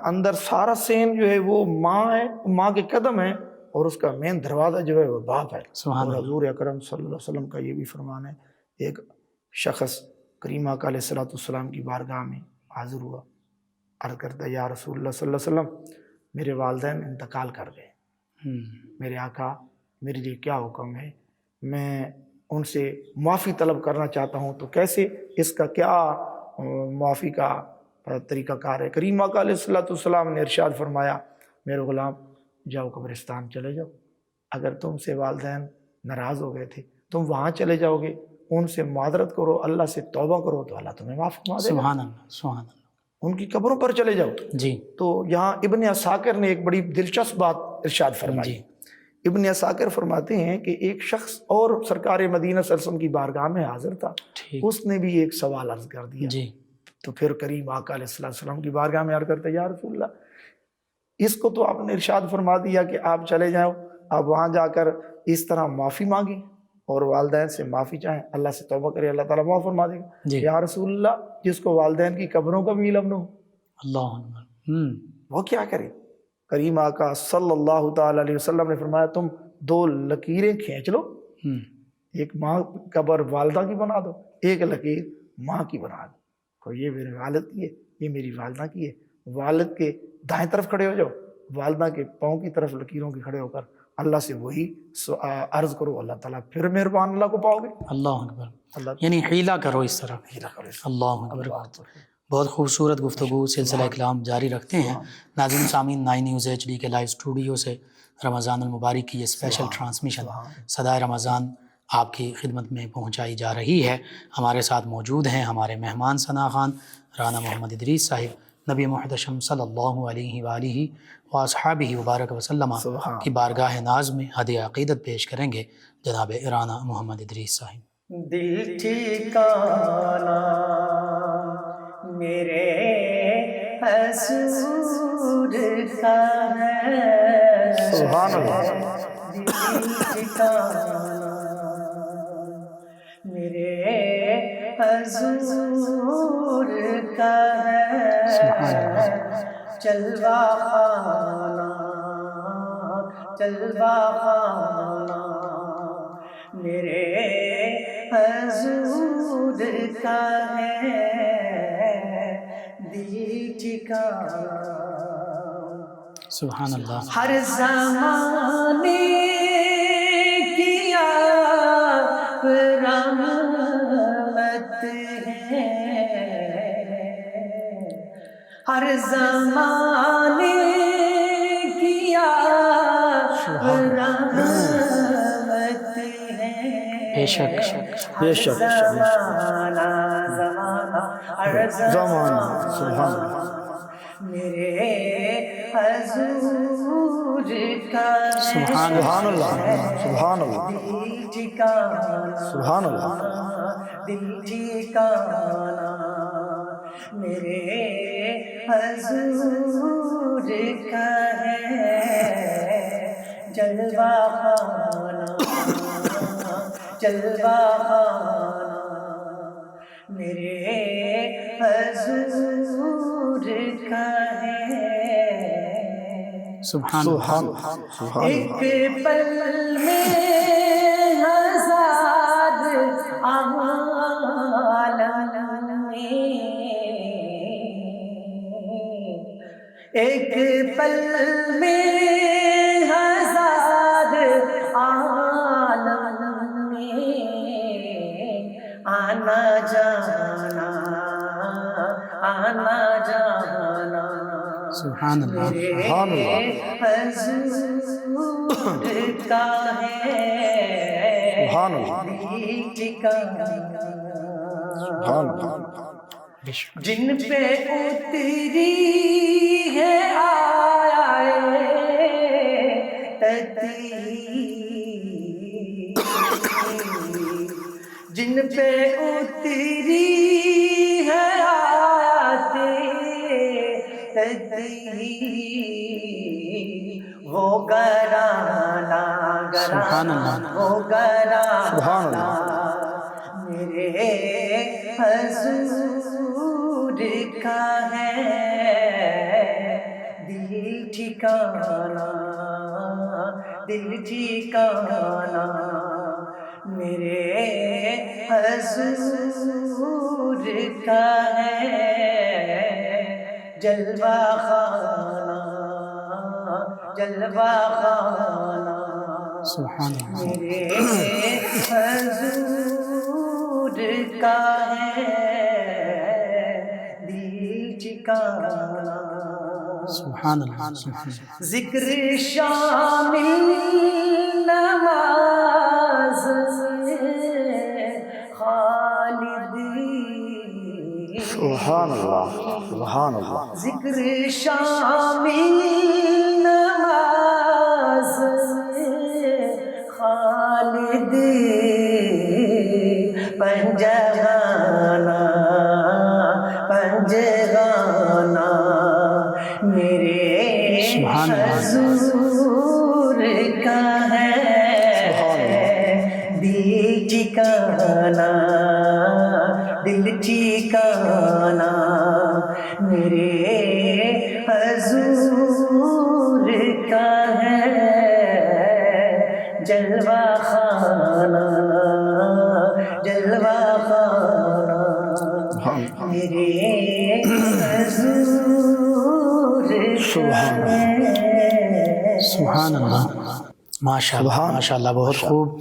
اندر سارا سین جو ہے وہ ماں ہے، ماں کے قدم ہے، اور اس کا مین دروازہ جو ہے وہ باپ ہے۔ سبحان اور اللہ، حضور اکرم صلی اللہ علیہ وسلم کا یہ بھی فرمان ہے، ایک شخص کریم آقا علیہ الصلوۃ والسلام کی بارگاہ میں حاضر ہوا، عرض کرتا ہے یا رسول اللہ صلی اللہ علیہ وسلم، میرے والدین انتقال کر گئے، میرے آقا میرے لیے کیا حکم ہے؟ میں ان سے معافی طلب کرنا چاہتا ہوں، تو کیسے، اس کا کیا معافی کا طریقہ کار ہے؟ کریم آقا علیہ الصلوۃ والسلام نے ارشاد فرمایا، میرے غلام جاؤ قبرستان چلے جاؤ، اگر تم سے والدین ناراض ہو گئے تھے تم وہاں چلے جاؤ گے، ان سے معذرت کرو، اللہ سے توبہ کرو تو اللہ تمہیں معاف فرما دے گا، سبحان اللہ، سبحان اللہ، ان کی قبروں پر چلے جاؤ۔ جی تو یہاں ابن عساکر نے ایک بڑی دلچسپ بات ارشاد فرمائی۔ جی، ابن عساکر فرماتے ہیں کہ ایک شخص اور سرکار مدینہ صلی اللہ علیہ وسلم کی بارگاہ میں حاضر تھا، ٹھیک، اس نے بھی ایک سوال عرض کر دیا، جی، تو پھر کریم آقا علیہ الصلوۃ والسلام کی بارگاہ میں عرض کرتے یا رسول اللہ، اس کو تو آپ نے ارشاد فرما دیا کہ آپ چلے جاؤ، آپ وہاں جا کر اس طرح معافی مانگیں اور والدین سے معافی چاہیں، اللہ سے توبہ کرے، اللہ تعالیٰ معاف فرما دے گا۔ جی، یا رسول اللہ، جس کو والدین کی قبروں کا بھی علم نہ ہو اللہ اکبر، وہ کیا کرے؟ کریم آقا صلی اللہ تعالی علیہ وسلم نے فرمایا تم دو لکیریں کھینچ لو، ایک ماں قبر والدہ کی بنا دو، ایک لکیر ماں کی بنا دو، تو یہ میرے والد کی ہے، یہ میری والدہ کی ہے، والد کے دائیں طرف کھڑے ہو جاؤ، والدہ کے پاؤں کی طرف لکیروں کے کھڑے ہو کر اللہ سے وہی عرض کرو، اللہ تعالیٰ پھر مہربان اللہ کو پاؤ گے۔ اللہ اکبر، اللہ یعنی حیلہ کرو اس طرح۔ ہیرا کرو اس اللہ اکبر، اللہ اکبر۔ بہت خوبصورت گفتگو، سلسلہ کلام جاری رکھتے ہیں۔ ناظرین سامعین، 9 نیوز HD کے لائیو اسٹوڈیو سے رمضان المبارک کی یہ اسپیشل ٹرانسمیشن صدائے رمضان آپ کی خدمت میں پہنچائی جا رہی ہے۔ ہمارے ساتھ موجود ہیں ہمارے مہمان ثنا خان رانا محمد ادریس صاحب، نبی محتشم صلی اللہ علیہ وآلہ واصحابہ وبارک وسلم کی بارگاہ ناز میں ہدیہ عقیدت پیش کریں گے جناب رانا محمد ادریس صاحب۔ دل ٹھکانا میرے حضور کا ہے، سبحان اللہ، دل ٹھکانا میرے حضور کا ہے، جلوہ خانہ جلوہ خانہ میرے حضور کا ہے، دل ٹھکانا سبحان اللہ، ہر زمانے کی آپ رحمت ہے، ہر زمانے کی آپ رحمت ہے، بے شک، بے شک، زمانہ زمانہ ہر زمانہ، سبحان اللہ، میرے حضور کا سبحان سبحان اللہ، سبحان اللہ، دل ٹھکانا سبحان اللہ، دل ٹھکانا میرے حضور کا ہے، جلوہ خانہ جلوہ خانہ میرے حضور کا ہے، سبحان سبحان اللہ، ایک پل میں ہزار عالم میں، ایک پل میں ہزار عالم میں، آنا جانا آنا جانا سبحان اللہ، سبحان اللہ، حضور کا ہے سبحان اللہ، ٹھکانا، سبحان اللہ، جن پہ اتری ہے آیات جن پہ اتری ہے آیات وہ گرانا سبحان گرانا اللہ، وہ سبحان گرانا میرے حضور کا ہے دل ٹھکانا، دل ٹھکانا میرے حضور کا ہے جلوہ خانہ، جلوہ خانہ سبحان اللہ، میرے حضور کا ہے دل ٹھکانا، سبحان اللہ، سبحان اللہ، ذکر شامل نماز خالدی، سبحان اللہ، سبحان اللہ، ذکر شامل نماز خالدی، پنجگانا پنجگانا میرے سبحان اللہ، حضور کا ہے دل ٹھکانا، دل ٹھکانا میرے حضور کا ہے جلوہ خانہ، جلوہ خانہ میرے حضور کا ہے سبحان اللہ، ماشاء اللہ، ماشاء اللہ، بہت خوب۔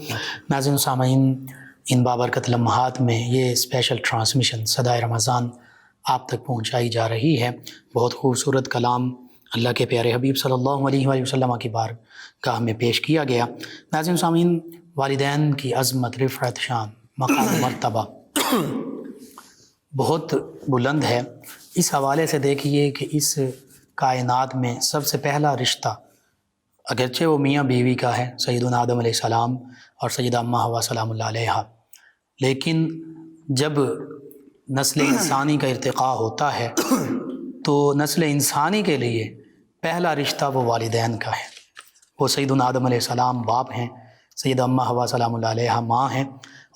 ناظرین سامعین، ان بابرکت لمحات میں یہ اسپیشل ٹرانسمیشن صدائے رمضان آپ تک پہنچائی جا رہی ہے۔ بہت خوبصورت کلام اللہ کے پیارے حبیب صلی اللہ علیہ وآلہ وسلم کی بارگاہ میں پیش کیا گیا۔ ناظرین سامعین، والدین کی عظمت، رفعت شان، مقام و مرتبہ بہت بلند ہے۔ اس حوالے سے دیکھیے کہ اس کائنات میں سب سے پہلا رشتہ اگرچہ وہ میاں بیوی کا ہے، سیدنا آدم علیہ السلام اور سیدہ اماں حوا سلام اللہ علیہا، لیکن جب نسل انسانی کا ارتقاء ہوتا ہے تو نسل انسانی کے لیے پہلا رشتہ وہ والدین کا ہے۔ وہ سیدنا آدم علیہ السلام باپ ہیں، سیدہ اماں حوا سلام اللہ علیہا ماں ہیں،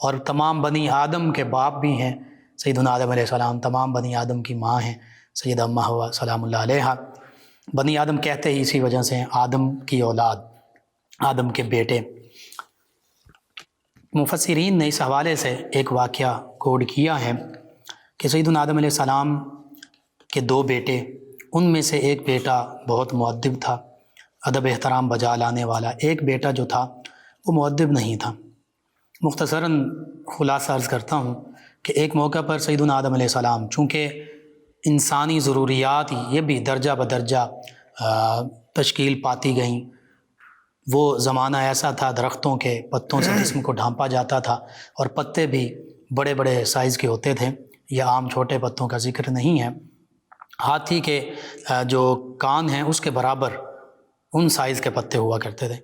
اور تمام بنی آدم کے باپ بھی ہیں۔ سیدنا آدم علیہ السلام تمام بنی آدم کی ماں ہیں، سیدہ اماں حوا سلام اللہ علیہا۔ بنی آدم کہتے ہی اسی وجہ سے ہیں، آدم کی اولاد، آدم کے بیٹے۔ مفسرین نے اس حوالے سے ایک واقعہ کوڈ کیا ہے کہ سیدنا آدم علیہ السلام کے دو بیٹے، ان میں سے ایک بیٹا بہت مؤدب تھا، ادب احترام بجا لانے والا۔ ایک بیٹا جو تھا وہ مؤدب نہیں تھا۔ مختصراً خلاصہ عرض کرتا ہوں کہ ایک موقع پر سیدنا آدم علیہ السلام، چونکہ انسانی ضروریات یہ بھی درجہ بدرجہ تشکیل پاتی گئیں، وہ زمانہ ایسا تھا درختوں کے پتوں سے جسم کو ڈھانپا جاتا تھا، اور پتے بھی بڑے بڑے سائز کے ہوتے تھے، یہ عام چھوٹے پتوں کا ذکر نہیں ہے۔ ہاتھی کے جو کان ہیں اس کے برابر ان سائز کے پتے ہوا کرتے تھے۔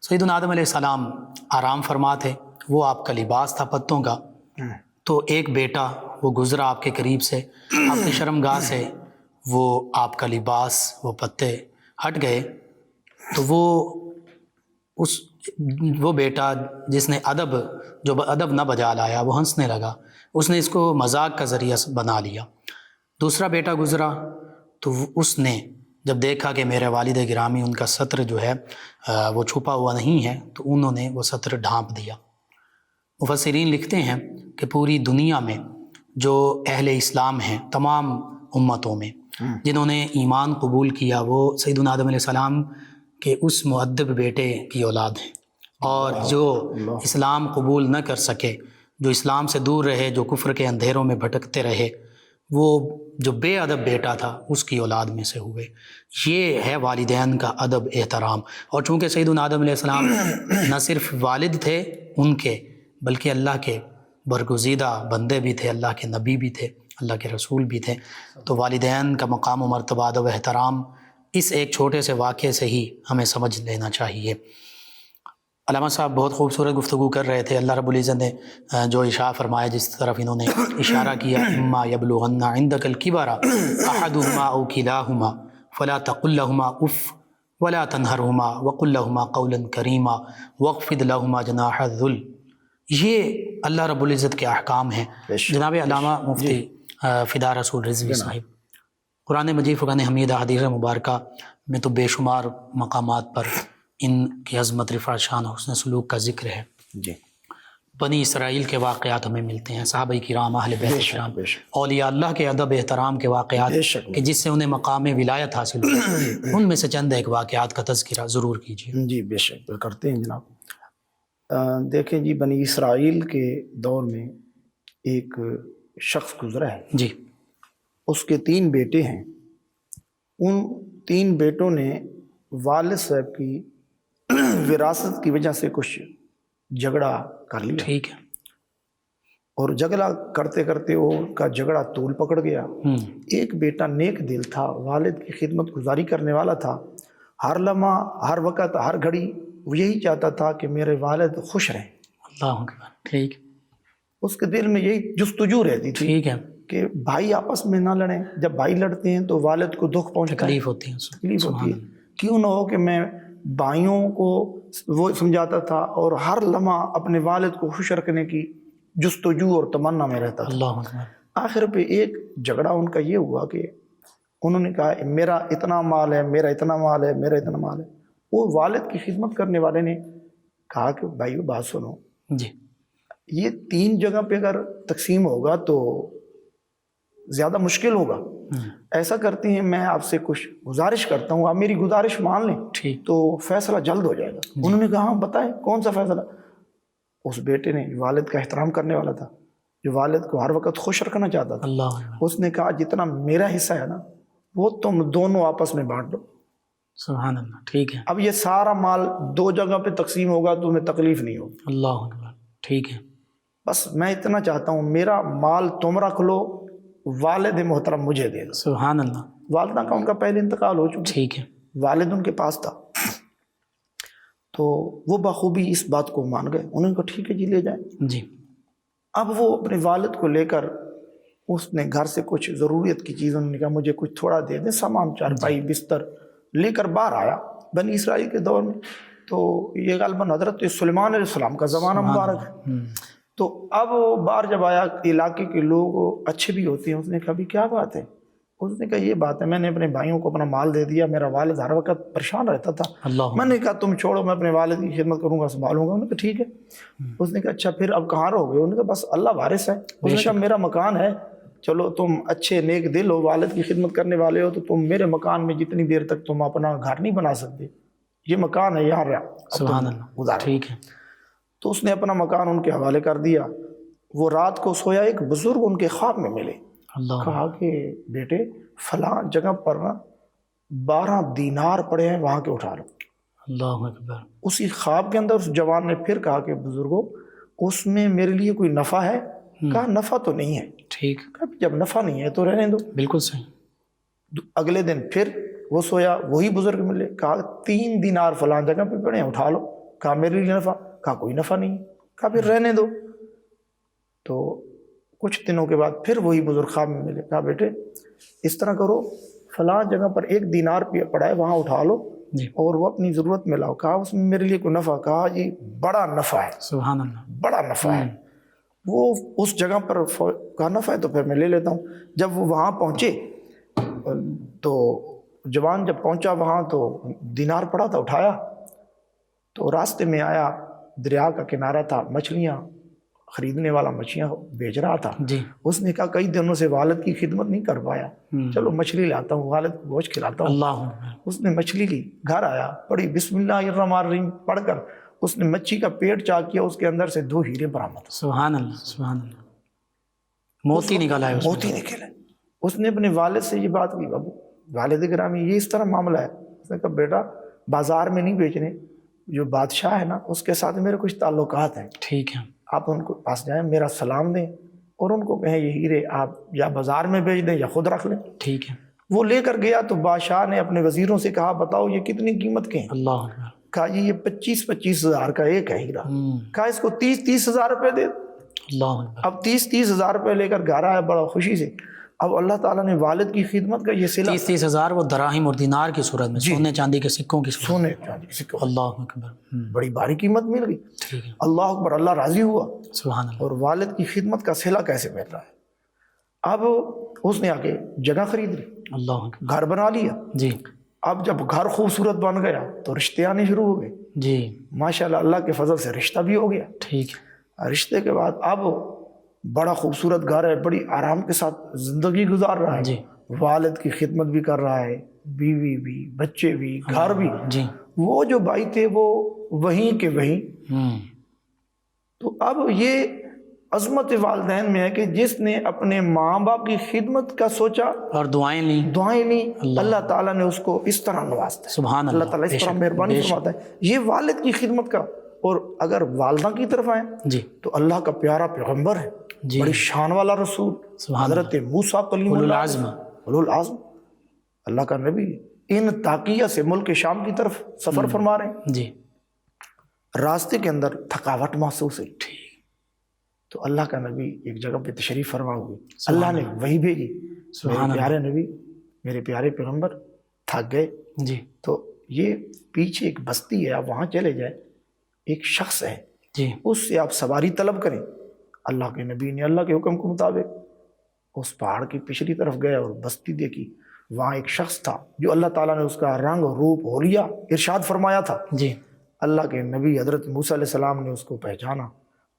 سیدنا آدم علیہ السلام آرام فرما تھے، وہ آپ کا لباس تھا پتوں کا۔ تو ایک بیٹا وہ گزرا آپ کے قریب سے، آپ کی شرمگاہ سے وہ آپ کا لباس، وہ پتے ہٹ گئے، تو وہ بیٹا جس نے ادب نہ بجا لایا، وہ ہنسنے لگا اس نے اس کو مذاق کا ذریعہ بنا لیا۔ دوسرا بیٹا گزرا تو اس نے جب دیکھا کہ میرے والد گرامی ان کا ستر جو ہے وہ چھپا ہوا نہیں ہے، تو انہوں نے وہ ستر ڈھانپ دیا۔ مفسرین لکھتے ہیں کہ پوری دنیا میں جو اہل اسلام ہیں تمام امتوں میں جنہوں نے ایمان قبول کیا وہ سیدنا آدم علیہ السلام کے اس مؤدب بیٹے کی اولاد ہیں، اور جو اسلام قبول نہ کر سکے، جو اسلام سے دور رہے، جو کفر کے اندھیروں میں بھٹکتے رہے، وہ جو بے ادب بیٹا تھا اس کی اولاد میں سے ہوئے۔ یہ ہے والدین کا ادب احترام۔ اور چونکہ سیدنا آدم علیہ السلام نہ صرف والد تھے ان کے، بلکہ اللہ کے برگزیدہ بندے بھی تھے، اللہ کے نبی بھی تھے، اللہ کے رسول بھی تھے، تو والدین کا مقام و مرتبہ، ادب و احترام اس ایک چھوٹے سے واقعے سے ہی ہمیں سمجھ لینا چاہیے۔ علامہ صاحب بہت خوبصورت گفتگو کر رہے تھے۔ اللہ رب العزت نے جو اشارہ فرمایا، جس طرف انہوں نے اشارہ کیا، اما یبلغن عندک الکبر احدہما او کلاہما فلا تقل لہما اف ولا تنہرہما وقل لہما قولا کریما واخفض لہما جناح الذل۔ یہ اللہ رب العزت کے احکام ہیں۔ جناب علامہ مفتی فدا رسول رضوی صاحب، قرآن مجید فرقان حمید احادیث مبارکہ میں تو بے شمار مقامات پر ان کی عظمت، رفعت شان اور حسن سلوک کا ذکر ہے۔ جی، بنی اسرائیل کے واقعات ہمیں ملتے ہیں، صحابہ کرام، اہل بیت کرام، اولیاء اللہ کے ادب احترام کے واقعات کہ جس سے انہیں مقام ولایت حاصل ہوئی، ان میں سے چند ایک واقعات کا تذکرہ ضرور کیجیے۔ جی بے شک کرتے ہیں جناب۔ دیکھیں جی، بنی اسرائیل کے دور میں ایک شخص گزرا ہے، جی، اس کے 3 بیٹے ہیں۔ ان 3 بیٹوں نے والد صاحب کی وراثت کی وجہ سے کچھ جھگڑا کر لیا، ٹھیک ہے، اور جھگڑا کرتے کرتے وہ ان کا جھگڑا طول پکڑ گیا۔ ایک بیٹا نیک دل تھا، والد کی خدمت گزاری کرنے والا تھا، ہر لمحہ، ہر وقت، ہر گھڑی وہ یہی چاہتا تھا کہ میرے والد خوش رہیں۔ اللہ اکبر، ٹھیک، اس کے دل میں یہی جستجو رہتی تھی ٹھیک ہے، کہ بھائی آپس میں نہ لڑیں، جب بھائی لڑتے ہیں تو والد کو دکھ پہنچتا ہے، تکلیف ہوتی ہے، تکلیف ہوتی ہے۔ کیوں نہ ہو کہ میں بھائیوں کو وہ سمجھاتا تھا اور ہر لمحہ اپنے والد کو خوش رکھنے کی جستجو اور تمنا میں رہتا تھا۔ اللہ اکبر، آخر پہ ایک جھگڑا ان کا یہ ہوا کہ انہوں نے کہا میرا اتنا مال ہے، میرا اتنا مال ہے، میرا اتنا مال ہے۔ وہ والد کی خدمت کرنے والے نے کہا کہ بھائی بات سنو، جی، یہ 3 جگہ پہ اگر تقسیم ہوگا تو زیادہ مشکل ہوگا، ایسا کرتے ہیں میں آپ سے کچھ گزارش کرتا ہوں، آپ میری گزارش مان لیں ٹھیک، تو فیصلہ جلد ہو جائے گا۔ انہوں نے کہا ہاں بتائیں کون سا فیصلہ۔ اس بیٹے نے والد کا احترام کرنے والا تھا، جو والد کو ہر وقت خوش رکھنا چاہتا تھا، اللہ اکبر، اس نے کہا جتنا میرا حصہ ہے نا وہ تم دونوں آپس میں بانٹ دو۔ سبحان اللہ، ٹھیک ہے، اب یہ سارا مال 2 جگہ پہ تقسیم ہوگا تو تمہیں تکلیف نہیں ہوگی، اللہ اکبر، ٹھیک ہے، بس میں اتنا چاہتا ہوں میرا مال تم رکھ لو، والد محترم مجھے دے دو۔ سبحان اللہ، والدہ کا ان کا پہلے انتقال ہو چکا، ٹھیک ہے، والد ان کے پاس تھا، تو وہ بخوبی اس بات کو مان گئے۔ انہوں نے کہا ٹھیک ہے جی لے جائیں۔ جی، اب وہ اپنے والد کو لے کر اس نے گھر سے کچھ ضروریت کی چیز، انہوں نے کہا مجھے کچھ تھوڑا دے دیں، سامان، چارپائی، بستر لے کر باہر آیا۔ بنی اسرائیل کے دور میں تو یہ غالباً حضرت سلیمان علیہ السلام کا زمانہ مبارک ہے۔ تو اب وہ باہر جب آیا، علاقے کے لوگ اچھے بھی ہوتے ہیں، اس نے کہا بھی کیا بات ہے؟ اس نے کہا یہ بات ہے، میں نے اپنے بھائیوں کو اپنا مال دے دیا، میرا والد ہر وقت پریشان رہتا تھا، اللہ میں نے کہا تم چھوڑو، میں اپنے والد کی خدمت کروں گا، سنبھالوں گا۔ انہوں نے کہا ٹھیک ہے۔ اس نے کہا اچھا پھر اب کہاں رہو گے؟ انہوں نے کہا بس اللہ وارث ہے۔ اس نے کہا میرا مکان ہے، چلو تم اچھے نیک دل ہو، والد کی خدمت کرنے والے ہو، تو تم میرے مکان میں جتنی دیر تک تم اپنا گھر نہیں بنا سکتے، یہ مکان ہے، یہاں رہا، سبحان اللہ، گزارا۔ ٹھیک ہے، تو اس نے اپنا مکان ان کے حوالے کر دیا۔ وہ رات کو سویا، ایک بزرگ ان کے خواب میں ملے، اللہ، کہا کہ بیٹے فلاں جگہ پر نا 12 دینار پڑے ہیں، وہاں کے اٹھا لو۔ اللہ اکبر، اسی خواب کے اندر اس جوان نے پھر کہا کہ بزرگوں اس میں میرے لیے کوئی نفع ہے؟ کہا نفع تو نہیں ہے۔ ٹھیک، کہا جب نفع نہیں ہے تو رہنے دو۔ بالکل صحیح، اگلے دن پھر وہ سویا، وہی بزرگ ملے، کہا 3 دینار فلاں جگہ پہ پڑے ہیں، اٹھا لو۔ کہا میرے لیے نفع؟ کہا کوئی نفع نہیں ہے۔ کہا پھر رہنے دو۔ تو کچھ دنوں کے بعد پھر وہی بزرگ خواب میں ملے، کہا بیٹے اس طرح کرو، فلاں جگہ پر 1 دینار پڑا ہے، وہاں اٹھا لو جی، اور وہ اپنی ضرورت میں لاؤ۔ کہا اس میں میرے لیے کوئی نفع؟ کہا جی بڑا نفع ہے، سبحان اللہ، بڑا نفع ہے۔ وہ اس جگہ پر کہا نفع ہے تو پھر میں لے لیتا ہوں۔ جب وہ وہاں پہنچے تو جوان جب پہنچا وہاں تو دینار پڑا تھا، اٹھایا تو راستے میں آیا، دریا کا کنارہ تھا، مچھلیاں خریدنے والا مچھلیاں بیچ رہا تھا۔ جی اس نے کہا کئی دنوں سے والد کی خدمت نہیں کر پایا، چلو مچھلی لاتا ہوں، والد کو گوشت کھلاتا ہوں۔ اللہ اکبر۔ اس نے مچھلی لی، گھر آیا، پڑھی بسم اللہ الرحمن الرحیم پڑھ کر اس نے مچھی کا پیٹ چاک کیا، اس کے اندر سے 2 ہیرے برآمد، سبحان اللہ سبحان اللہ، موتی نکلا ہے اس میں۔ موتی نکلے۔ اس نے اپنے والد سے یہ بات کی، بابو والد گرامی یہ اس طرح معاملہ ہے۔ اس نے کہا بیٹا بازار میں نہیں بیچنے، جو بادشاہ ہے نا اس کے ساتھ میرے کچھ تعلقات ہیں، ٹھیک ہے، آپ ان کو پاس جائیں، میرا سلام دیں اور ان کو کہیں یہ ہیرے آپ یا بازار میں بیچ دیں یا خود رکھ لیں۔ ٹھیک ہے، وہ لے کر گیا تو بادشاہ نے اپنے وزیروں سے کہا بتاؤ یہ کتنی قیمت کے ہیں؟ اللہ اکبر۔ کہا جی یہ 25 ہزار کا ایک ہے ہیرا۔ کہا اس کو 30 ہزار روپے دے۔ اللہ اکبر۔ اب 30 ہزار روپے لے کر گھر آیا بڑا خوشی سے۔ اب اللہ تعالیٰ نے والد کی خدمت کا یہ صلہ 30 ہزار وہ دراہم اور دینار کی صورت میں، سونے چاندی کے سکوں کی صورت سونے چاندی کسی کو اللہ اکبر۔ بڑی بھاری قیمت مل گئی۔ ٹھیک ہے، اللہ اکبر، اللہ راضی ہوا۔ سبحان اللہ۔ اور والد کی خدمت کا صلہ کیسے مل رہا ہے؟ اب اس نے آ کے جگہ خرید لی، اللہ اکبر۔ گھر بنا لیا۔ جی اب جب گھر خوبصورت بن گیا تو رشتے آنے شروع ہو گئے۔ جی ماشاءاللہ اللہ کے فضل سے رشتہ بھی ہو گیا۔ ٹھیک ہے، رشتے کے بعد اب بڑا خوبصورت گھر ہے، بڑی آرام کے ساتھ زندگی گزار رہا ہے۔ جی والد کی خدمت بھی کر رہا ہے، بیوی بھی، بچے بھی، گھر بھی۔ جی وہ جو بھائی تھے وہ وہیں کے وہیں۔ تو اب یہ عظمت والدین میں ہے کہ جس نے اپنے ماں باپ کی خدمت کا سوچا، اور دعائیں لیں، دعائیں لیں، اللہ تعالیٰ نے اس کو اس طرح نوازتا ہے۔ سبحان اللہ اللہ، تعالیٰ اس طرح مہربانی فرماتا ہے۔ یہ والد کی خدمت کا۔ اور اگر والدہ کی طرف آئیں جی تو اللہ کا پیارا پیغمبر ہے، جی بڑی شان والا رسول سبحان حضرت موسیٰ کلیم اولو اللہ العزم۔ اولو العزم، اللہ کا نبی ان تاقیہ سے ملک شام کی طرف سفر فرما رہے ہیں۔ جی راستے کے اندر تھکاوٹ محسوس ہوئی ٹھیک، تو اللہ کا نبی ایک جگہ پہ تشریف فرما ہوئے، اللہ نے وہی بھیجی، میرے پیارے نبی، میرے پیارے پیغمبر تھک گئے جی تو یہ پیچھے ایک بستی ہے، آپ وہاں چلے جائیں، ایک شخص ہے، جی اس سے آپ سواری طلب کریں۔ اللہ کے نبی نے اللہ کے حکم کے مطابق اس پہاڑ کی پچھلی طرف گئے اور بستی دیکھی۔ وہاں ایک شخص تھا جو اللہ تعالیٰ نے اس کا رنگ روپ حلیہ ارشاد فرمایا تھا۔ جی اللہ کے نبی حضرت موسیٰ علیہ السلام نے اس کو پہچانا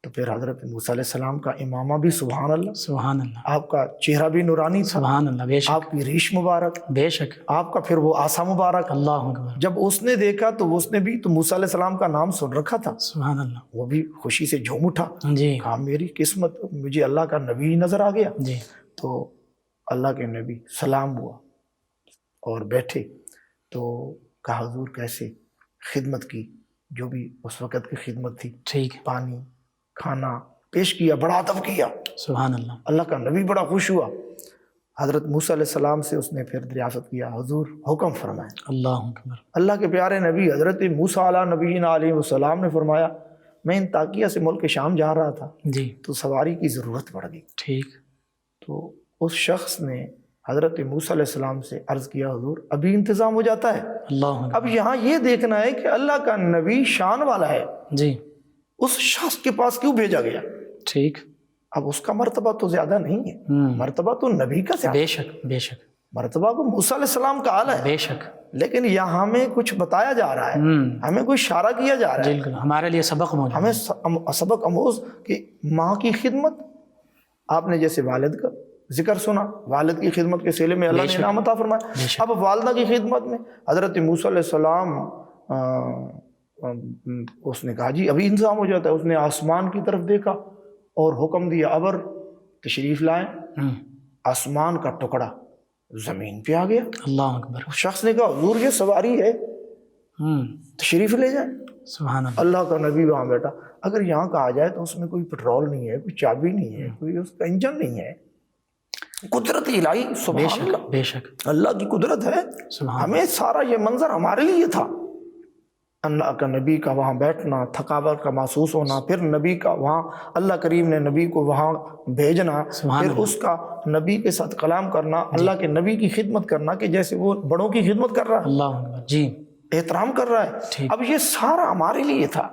تو پھر حضرت موسیٰ علیہ السلام کا امامہ بھی سبحان اللہ، سبحان اللہ، آپ کا چہرہ بھی نورانی تھا، سبحان اللہ، بے شک آپ کی ریش مبارک، بے شک، آپ کا پھر وہ آسا مبارک۔ اللہ اکبر، جب اس نے دیکھا تو اس نے بھی تو موسیٰ علیہ السلام کا نام سن رکھا تھا، سبحان اللہ، وہ بھی خوشی سے جھوم اٹھا، جی کہا میری قسمت، مجھے اللہ کا نبی نظر آ گیا۔ جی تو اللہ کے نبی سلام ہوا اور بیٹھے تو کہا حضور کیسے؟ خدمت کی، جو بھی اس وقت کی خدمت تھی، ٹھیک ہے، پانی کھانا پیش کیا، بڑا ادب کیا۔ سبحان اللہ، اللہ کا نبی بڑا خوش ہوا۔ حضرت موسیٰ علیہ السلام سے اس نے پھر دریافت کیا، حضور حکم فرمائیں۔ اللہ اکبر، اللہ کے پیارے نبی حضرت موسیٰ علیہ نبینا علیہ السلام نے فرمایا میں ان تاقیہ سے ملک شام جا رہا تھا جی تو سواری کی ضرورت پڑ گئی۔ ٹھیک، تو اس شخص نے حضرت موسیٰ علیہ السلام سے عرض کیا حضور ابھی انتظام ہو جاتا ہے۔ اللہ اکبر، اب یہاں یہ دیکھنا ہے کہ اللہ کا نبی شان والا ہے، جی اس شخص کے پاس کیوں بھیجا گیا؟ ٹھیک، اب اس کا مرتبہ تو زیادہ نہیں ہے، مرتبہ تو نبی کا زیادہ، بے شک بے شک مرتبہ کو موسیٰ علیہ السلام کا اعلیٰ ہے، بے شک، لیکن یہاں ہمیں کچھ بتایا جا رہا ہے، ہمیں کوئی اشارہ کیا جا رہا ہے، بالکل ہمارے لیے سبق موجود ہے۔ ہمیں سبق آموز کہ ماں کی خدمت، آپ نے جیسے والد کا ذکر سنا، والد کی خدمت کے صلے میں اللہ نے انعام عطا فرمایا۔ اب والدہ کی خدمت میں حضرت موسیٰ علیہ السلام اس نے کہا جی ابھی انتظام ہو جاتا ہے۔ اس نے آسمان کی طرف دیکھا اور حکم دیا ابر تشریف لائیں، آسمان کا ٹکڑا زمین پہ آ گیا۔ اللہ اکبر، اس شخص نے کہا حضور یہ سواری ہے، تشریف لے جائیں۔ سبحان اللہ، اللہ کا نبی وہاں بیٹھا، اگر یہاں کا آ جائے تو اس میں کوئی پٹرول نہیں ہے، کوئی چابی نہیں ہے، کوئی اس کا انجن نہیں ہے، قدرت الہی، بے سبحان شک اللہ، بے شک، اللہ کی قدرت ہے۔ سبحان ہمیں سارا یہ منظر ہمارے لیے تھا، اللہ کا نبی کا وہاں بیٹھنا، تھکاوٹ کا محسوس ہونا، پھر نبی کا وہاں اللہ کریم نے نبی کو وہاں بھیجنا، پھر اس کا نبی کے ساتھ کلام کرنا، اللہ کے نبی کی خدمت کرنا کہ جیسے وہ بڑوں کی خدمت کر رہا ہے، اللہ اکبر، جی احترام کر رہا ہے۔ اب یہ سارا ہمارے لیے تھا۔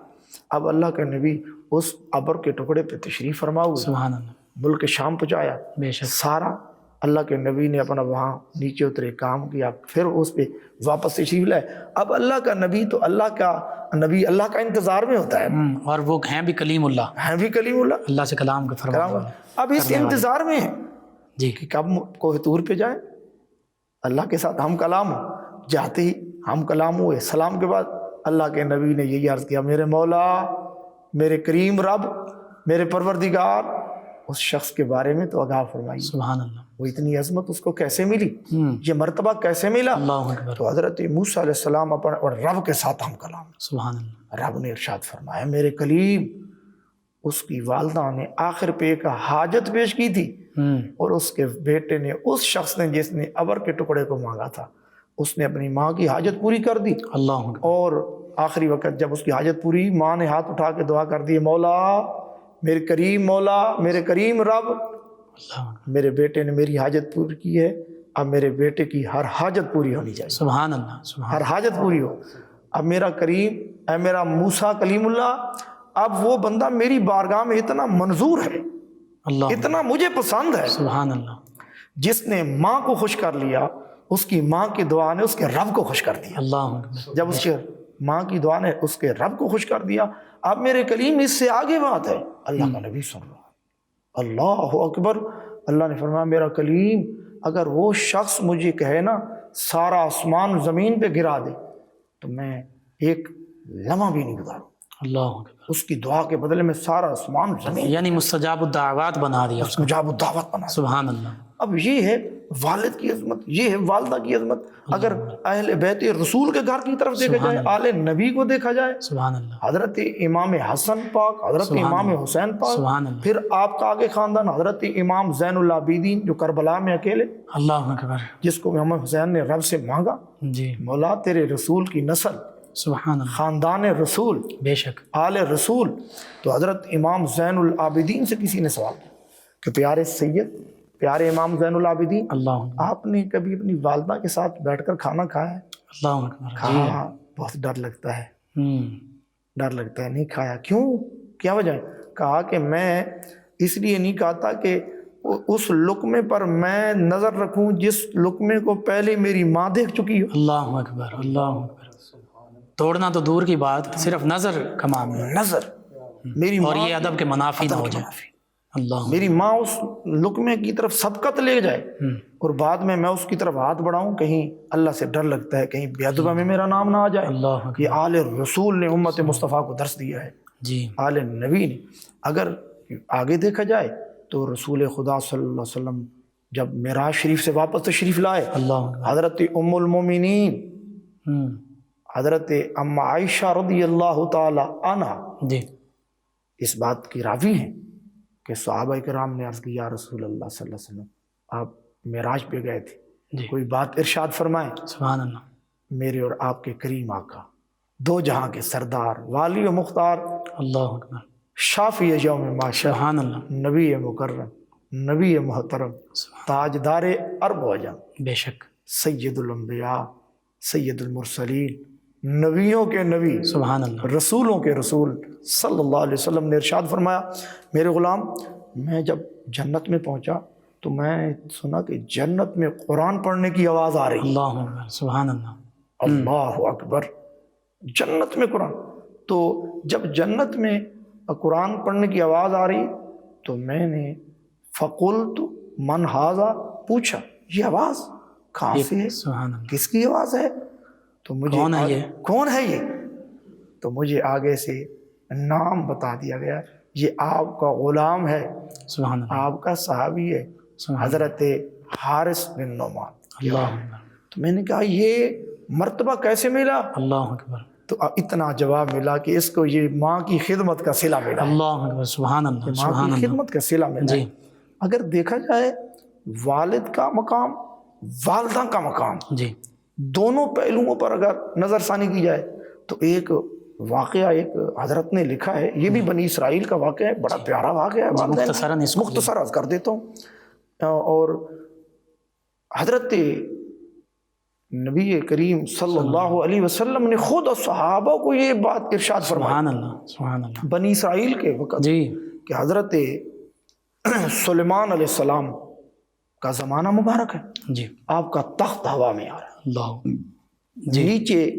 اب اللہ کا نبی اس ابر کے ٹکڑے پہ تشریف فرما ہوئے، سبحان اللہ، ملک شام پہنچایا، بے شک، سارا اللہ کے نبی نے اپنا وہاں نیچے اترے کام کیا، پھر اس پہ واپس تشریف لائے۔ اب اللہ کا نبی تو اللہ کا نبی اللہ کا انتظار میں ہوتا ہے، اور وہ ہیں بھی کلیم اللہ، ہیں بھی کلیم اللہ، اللہ سے کلام کا فرمان کلام اللہ۔ اب اس انتظار میں ہے جی، کہ کب کوہ طور پہ جائے، اللہ کے ساتھ ہم کلام ہو، جاتے ہی ہم کلام ہوئے، سلام کے بعد اللہ کے نبی نے یہی عرض کیا، میرے مولا، میرے کریم رب، میرے پروردگار، اس شخص کے بارے میں تو آگاہ فرمائیے، سبحان اللہ، وہ اتنی عظمت اس کو کیسے ملی، یہ مرتبہ کیسے ملا؟ اللہ اکبر، تو حضرت موسیٰ علیہ السلام اپنے اور رب کے ساتھ ہم کلام، سبحان اللہ، رب نے ارشاد فرمایا، میرے کلیم، اس کی والدہ نے آخر پہ ایک حاجت پیش کی تھی، اور اس کے بیٹے نے، اس شخص نے جس نے ابر کے ٹکڑے کو مانگا تھا، اس نے اپنی ماں کی حاجت پوری کر دی، اللہ اکبر، اور آخری وقت جب اس کی حاجت پوری، ماں نے ہاتھ اٹھا کے دعا کر دی، مولا، میرے کریم مولا، میرے کریم رب، اللہ اکبر، میرے بیٹے نے میری حاجت پوری کی ہے، اب میرے بیٹے کی ہر حاجت پوری ہونی چاہیے، سبحان اللہ، سبحان ہر حاجت پوری ہو۔ اب میرا کریم، اے میرا موسیٰ کلیم اللہ، اب وہ بندہ میری بارگاہ میں اتنا منظور ہے، اللہ، اتنا مجھے پسند ہے، سبحان اللہ، جس نے ماں کو خوش کر لیا، اس کی ماں کی دعا نے اس کے رب کو خوش کر دیا، اللہ اکبر، جب اس کے ماں کی دعا نے اس کے رب کو خوش کر دیا، اب میرے کلیم اس سے آگے بات ہے، اللہ کا نبی سن رہا ہے، اللہ اکبر، اللہ نے فرمایا، میرا کلیم، اگر وہ شخص مجھے کہے نا سارا آسمان زمین پہ گرا دے تو میں ایک لمحہ بھی نہیں گزاروں، اللہ اکبر، اس کی دعا کے بدلے میں سارا آسمان زمین یعنی مستجاب الدعوات بنا دیا اس کو، مجاب الدعوت بنا۔ سبحان اللہ، اب یہ ہے والد کی عظمت، یہ ہے والدہ کی عظمت۔ اگر اہل بیت رسول کے گھر کی طرف دیکھا جائے، آل نبی کو دیکھا جائے، سبحان اللہ، حضرت امام حسن پاک، حضرت امام حسین پاک، سبحان اللہ، پھر آپ کا آگے خاندان حضرت امام زین العابدین جو کربلا میں اکیلے، اللہ اکبر، جس کو امام حسین نے رب سے مانگا، جی، مولا تیرے رسول کی نسل، سبحان اللہ، خاندان رسول، بے شک، آل رسول۔ تو حضرت امام زین العابدین سے کسی نے سوال کیا کہ پیارے سید، پیارے امام زین العابدین، اللہ اکبر، آپ نے کبھی اپنی والدہ کے ساتھ بیٹھ کر کھانا کھایا ہے؟ اللہ اکبر، کہا بہت ڈر لگتا ہے، ڈر لگتا ہے، نہیں کھایا۔ کیوں؟ کیا وجہ ہے؟ کہا کہ میں اس لیے نہیں کھاتا کہ اس لقمے پر میں نظر رکھوں جس لقمے کو پہلے میری ماں دیکھ چکی ہو۔ اللہ اکبر، اللہ اکبر، توڑنا تو دور کی بات، صرف نظر کا معاملہ، نظر میری اور ماں یہ ادب کے منافی نہ ہو جائے، اللہ، میری ماں اس لقمے کی طرف سبقت لے جائے اور بعد میں اس کی طرف ہاتھ بڑھاؤں، کہیں اللہ سے ڈر لگتا ہے کہیں بے ادبہ میں میرا نام نہ آ جائے۔ اللہ اکبر، یہ آل رسول نے امت مصطفیٰ کو درس دیا ہے، جی، آل نبی نے۔ اگر آگے دیکھا جائے تو رسول خدا صلی اللہ علیہ وسلم جب معراج شریف سے واپس تشریف لائے، اللہ اکبر، حضرت ام المومنین حضرت ام عائشہ رضی اللہ تعالی عنہ جی، اس بات کی راوی ہیں کہ صحابہ کرام نے عرض کی، یا رسول اللہ صلی اللہ علیہ وسلم، آپ معراج پہ گئے تھے، جی، کوئی بات ارشاد فرمائیں۔ سبحان اللہ، میرے اور آپ کے کریم آقا، دو جہاں کے سردار، والی و مختار، اللہ اکبر، شافی یوم معاشر، سبحان اللہ، نبی مکرم، نبی محترم، تاجدار عرب و عجم، بے شک، سید الانبیاء، سید المرسلین، نبیوں کے نبی، سبحان اللہ، رسولوں کے رسول صلی اللہ علیہ وسلم نے ارشاد فرمایا، میرے غلام، میں جب جنت میں پہنچا تو میں سنا کہ جنت میں قرآن پڑھنے کی آواز آ رہی، اللہ اکبر، سبحان اللہ، اللہ اکبر، جنت میں قرآن۔ تو جب جنت میں قرآن پڑھنے کی آواز آ رہی تو میں نے فقلت من ھذا، پوچھا یہ آواز کہاں سے ہے، سبحان اللہ، کس کی آواز ہے؟ تو مجھے کون ہے یہ؟ کون ہے یہ؟ تو مجھے آگے سے نام بتا دیا گیا، یہ آپ کا غلام ہے، سبحان اللہ، آپ کا صحابی ہے، سبحان حضرت حارث بن نعمان۔ اللہ اکبر، تو میں نے کہا یہ مرتبہ کیسے ملا؟ اللہ اکبر، تو اتنا جواب ملا کہ اس کو یہ ماں کی خدمت کا صلہ ملا، اللہ اکبر، سبحان اللہ، ماں سبحان کی اللہ، خدمت کا صلہ ملا۔ جی، اگر دیکھا جائے والد کا مقام، والدہ کا مقام، جی، دونوں پہلوؤں پر اگر نظر ثانی کی جائے تو ایک واقعہ ایک حضرت نے لکھا ہے، یہ بھی بنی اسرائیل کا واقعہ ہے، بڑا پیارا واقعہ ہے، مختصراً اس کو مختصر عرض کر دیتا ہوں۔ اور حضرت نبی کریم صلی اللہ علیہ وسلم نے خود صحابہ کو یہ بات ارشاد فرمائی سبحان اللہ سبحان اللہ. بنی اسرائیل کے وقت جی کہ حضرت سلیمان علیہ السلام کا زمانہ مبارک ہے، جی آپ کا تخت ہوا میں آ رہا ہے، اللہ جی نیچے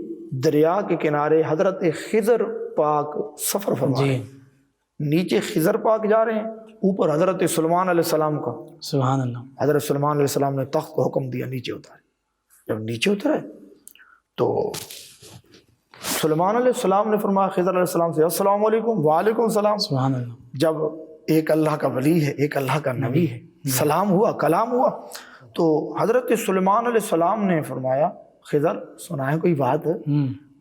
دریا کے کنارے حضرت خضر پاک سفر فرما رہے جی ہیں، نیچے خضر پاک جا رہے ہیں، اوپر حضرت سلیمان علیہ السلام کا. سبحان اللہ. حضرت سلیمان علیہ السلام نے تخت کو حکم دیا نیچے اتارے. جب نیچے اترے تو سلیمان علیہ السلام نے فرمایا خضر علیہ السلام سے السلام علیکم. وعلیکم السلام. سبحان اللہ. جب ایک اللہ کا ولی ہے، ایک اللہ کا نبی ہے، سلام ہوا، کلام ہوا، تو حضرت سلیمان علیہ السلام نے فرمایا خضر سنائیں کوئی بات ہے؟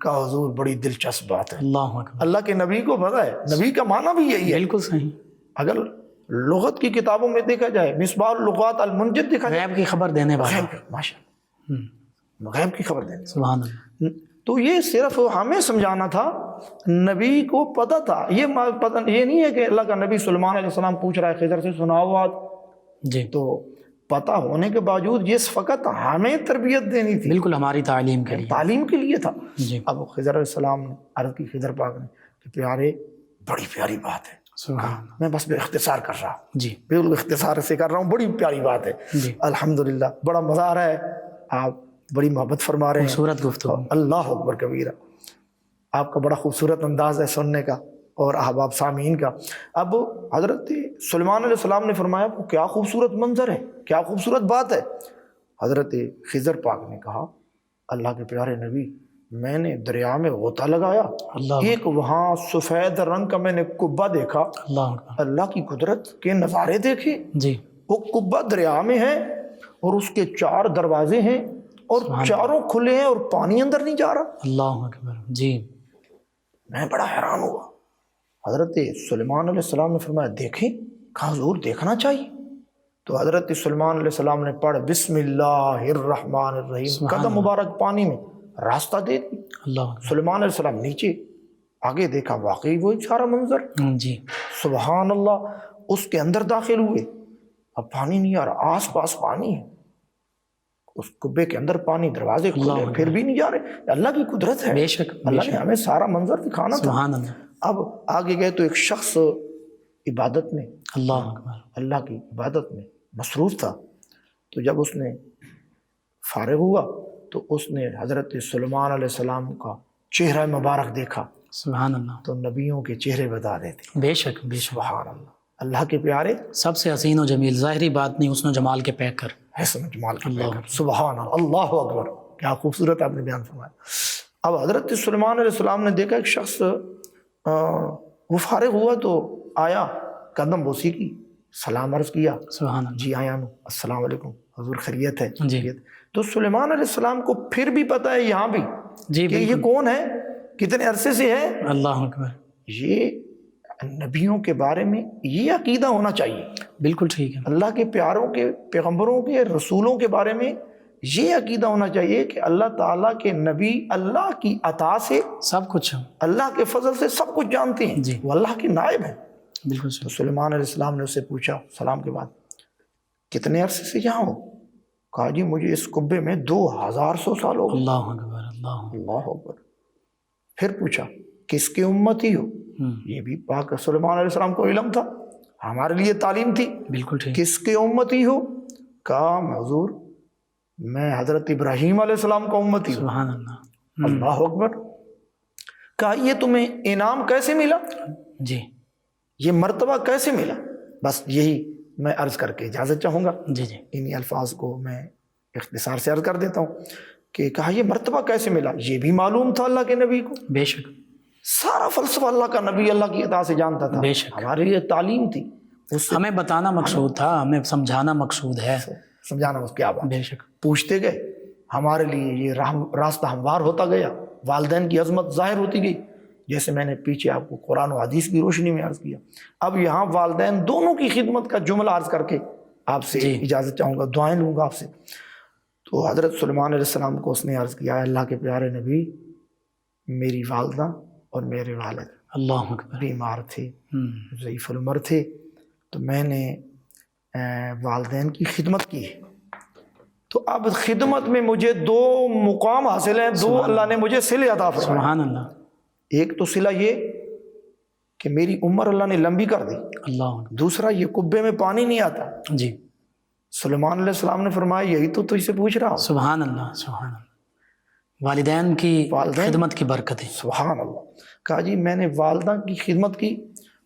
کہا حضور بڑی دلچسپ بات ہے. اللہ اکبر. اللہ کے نبی کو پتہ ہے، نبی کا معنی بھی یہی ہے. بالکل صحیح. اگر لغت کی کتابوں میں دیکھا جائے مصباح اللغات المنجد دیکھا جائے غیب کی خبر دینے والا. ماشاء غیب کی خبر دینے. سبحان اللہ. تو یہ صرف ہمیں سمجھانا تھا، نبی کو پتہ تھا. یہ نہیں ہے کہ اللہ کا نبی سلیمان علیہ السلام پوچھ رہا ہے خضر سے سناؤ بات. جی تو پتہ ہونے کے باوجود یہ فقط ہمیں تربیت دینی تھی، بالکل ہماری تعلیم کے لیے. تعلیم کے لیے تھا. جی اب خضر علیہ السلام نے عرض کی خضر پاک نے کہ پیارے بڑی پیاری بات ہے. سبحان اللہ. میں بس اختصار کر رہا ہوں، جی بالکل اختصار سے کر رہا ہوں، بڑی پیاری بات ہے. جی الحمدللہ بڑا مزہ آ رہا ہے، آپ بڑی محبت فرما رہے ہیں. خوبصورت گفتگو. اللہ اکبر کبیرہ. آپ کا بڑا خوبصورت انداز ہے سننے کا اور احباب سامعین کا. اب حضرت سلیمان علیہ السلام نے فرمایا وہ کیا خوبصورت منظر ہے، کیا خوبصورت بات ہے. حضرت خضر پاک نے کہا اللہ کے پیارے نبی میں نے دریا میں غوطہ لگایا، اللہ ایک وہاں سفید رنگ کا میں نے قبہ دیکھا، اللہ اکبر. اللہ کی قدرت کے نظارے دیکھے. جی وہ قبہ دریا میں ہے اور اس کے 4 دروازے ہیں اور چاروں کھلے ہیں اور پانی اندر نہیں جا رہا. اللہ اکبر. جی میں بڑا حیران ہوا. حضرت سلیمان علیہ السلام نے فرمایا دیکھیں. کہا حضور دیکھنا چاہیے. تو حضرت سلیمان علیہ السلام نے پڑھ بسم اللہ الرحمن الرحیم، قدم مبارک پانی میں راستہ دے دی. اللہ سلیمان علیہ السلام نیچے آگے دیکھا واقعی وہی سارا منظر. جی سبحان اللہ. اس کے اندر داخل ہوئے، اب پانی نہیں آ رہا، آس پاس پانی ہے، اس قبے کے اندر پانی، دروازے کھلے پھر بھی نہیں جا رہے. اللہ کی قدرت ہے، بے شک اللہ نے ہمیں سارا منظر دکھانا تھا. سبحان اللہ. اب آگے گئے تو ایک شخص عبادت میں، اللہ اکبر. اللہ کی عبادت میں مصروف تھا. تو جب اس نے فارغ ہوا تو اس نے حضرت سلیمان علیہ السلام کا چہرہ مبارک دیکھا. سبحان اللہ. تو نبیوں کے چہرے بتا دیتے. بے شک بے شک. سبحان اللہ. اللہ کے پیارے سب سے حسین و جمیل، ظاہری بات نہیں، حسن و جمال کے پیکر. حسن جمال کے پیکر. سبحان اللہ. اللہ اکبر. کیا خوبصورت آپ نے بیان فرمایا. اب حضرت سلیمان علیہ السلام نے دیکھا ایک شخص وہ فارغ ہوا تو آیا، قدم بوسی کی، سلام عرض کیا. سبحان اللہ. جی آیا ہوں، السلام علیکم حضور خیریت ہے؟ جی. خیریت. تو سلیمان علیہ السلام کو پھر بھی پتہ ہے یہاں بھی جی کہ یہ کون ہے، کتنے عرصے سے ہے. اللہ اکبر. یہ نبیوں کے بارے میں یہ عقیدہ ہونا چاہیے. بالکل ٹھیک ہے. اللہ کے پیاروں کے، پیغمبروں کے، رسولوں کے بارے میں یہ عقیدہ ہونا چاہیے کہ اللہ تعالیٰ کے نبی اللہ کی عطا سے، سب کچھ. اللہ کے فضل سے سب کچھ جانتے ہیں. جی. وہ اللہ کے نائب ہیں. بالکل تو سلیمان علیہ السلام نے اس سے پوچھا سلام کے بعد کتنے عرصے سے یہاں ہو؟ کہا جی مجھے اس قبے میں 2100 سال ہو گئے. اللہ اکبر. اللہ اللہ اکبر. پھر پوچھا کس کے امتی ہو؟ یہ بھی پاک سلیمان علیہ السلام کو علم تھا، ہمارے لیے تعلیم تھی. بالکل ٹھیک. کس کے امتی ہو؟ کہا حضور میں حضرت ابراہیم علیہ السلام کا امتی ہوں. سبحان اللہ. اللہ اکبر. کہا یہ تمہیں انعام کیسے ملا، جی یہ مرتبہ کیسے ملا؟ بس یہی میں عرض کر کے اجازت چاہوں گا. جی جی. انہی الفاظ کو میں اختصار سے عرض کر دیتا ہوں کہ کہا یہ مرتبہ کیسے ملا. یہ بھی معلوم تھا اللہ کے نبی کو، بے شک. سارا فلسفہ اللہ کا نبی اللہ کی عطا سے جانتا تھا. بے شک. ہمارے لیے تعلیم تھی، اس سے ہمیں بتانا مقصود تھا، ہمیں سمجھانا مقصود ہے. سمجھانا اس کیا بات. بے شک. پوچھتے گئے، ہمارے لیے یہ راستہ ہموار ہوتا گیا، والدین کی عظمت ظاہر ہوتی گئی، جیسے میں نے پیچھے آپ کو قرآن و حدیث کی روشنی میں عرض کیا. اب یہاں والدین دونوں کی خدمت کا جملہ عرض کر کے آپ سے اجازت چاہوں گا، دعائیں لوں گا آپ سے. تو حضرت سلیمان علیہ السلام کو اس نے عرض کیا اللہ کے پیارے نبی میری والدہ اور میرے والد اللہ اکبر بیمار تھے، ضعیف العمر تھے، تو میں نے والدین کی خدمت کی ہے. تو اب خدمت میں مجھے دو مقام حاصل ہیں، دو اللہ نے مجھے صلہ عطا فرمایا۔ سبحان اللہ، ایک تو صلہ یہ کہ میری عمر اللہ نے لمبی کر دی، اللہ دوسرا یہ کبے میں پانی نہیں آتا۔ جی، سلیمان علیہ السلام نے فرمایا یہی تو تجھ سے پوچھ رہا ہوں۔ سبحان اللہ، سبحان اللہ، والدین کی خدمت کی برکتیں۔ سبحان اللہ۔ کہا جی میں نے والدہ کی خدمت کی،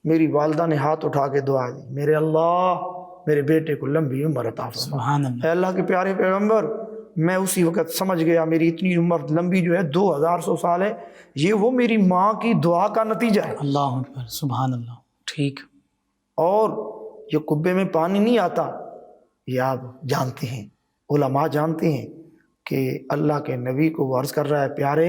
میری والدہ نے ہاتھ اٹھا کے دعا دی، میرے اللہ میرے بیٹے کو لمبی عمر عطا فرما۔ سبحان اللہ، اے اللہ کے پیارے پیغمبر، میں اسی وقت سمجھ گیا میری اتنی عمر لمبی جو ہے 2100 سال ہے، یہ وہ میری ماں کی دعا کا نتیجہ ہے۔ اللہ اکبر، سبحان اللہ، ٹھیک۔ اور یہ کبے میں پانی نہیں آتا، یہ آپ جانتے ہیں، علماء جانتے ہیں کہ اللہ کے نبی کو وہ عرض کر رہا ہے، پیارے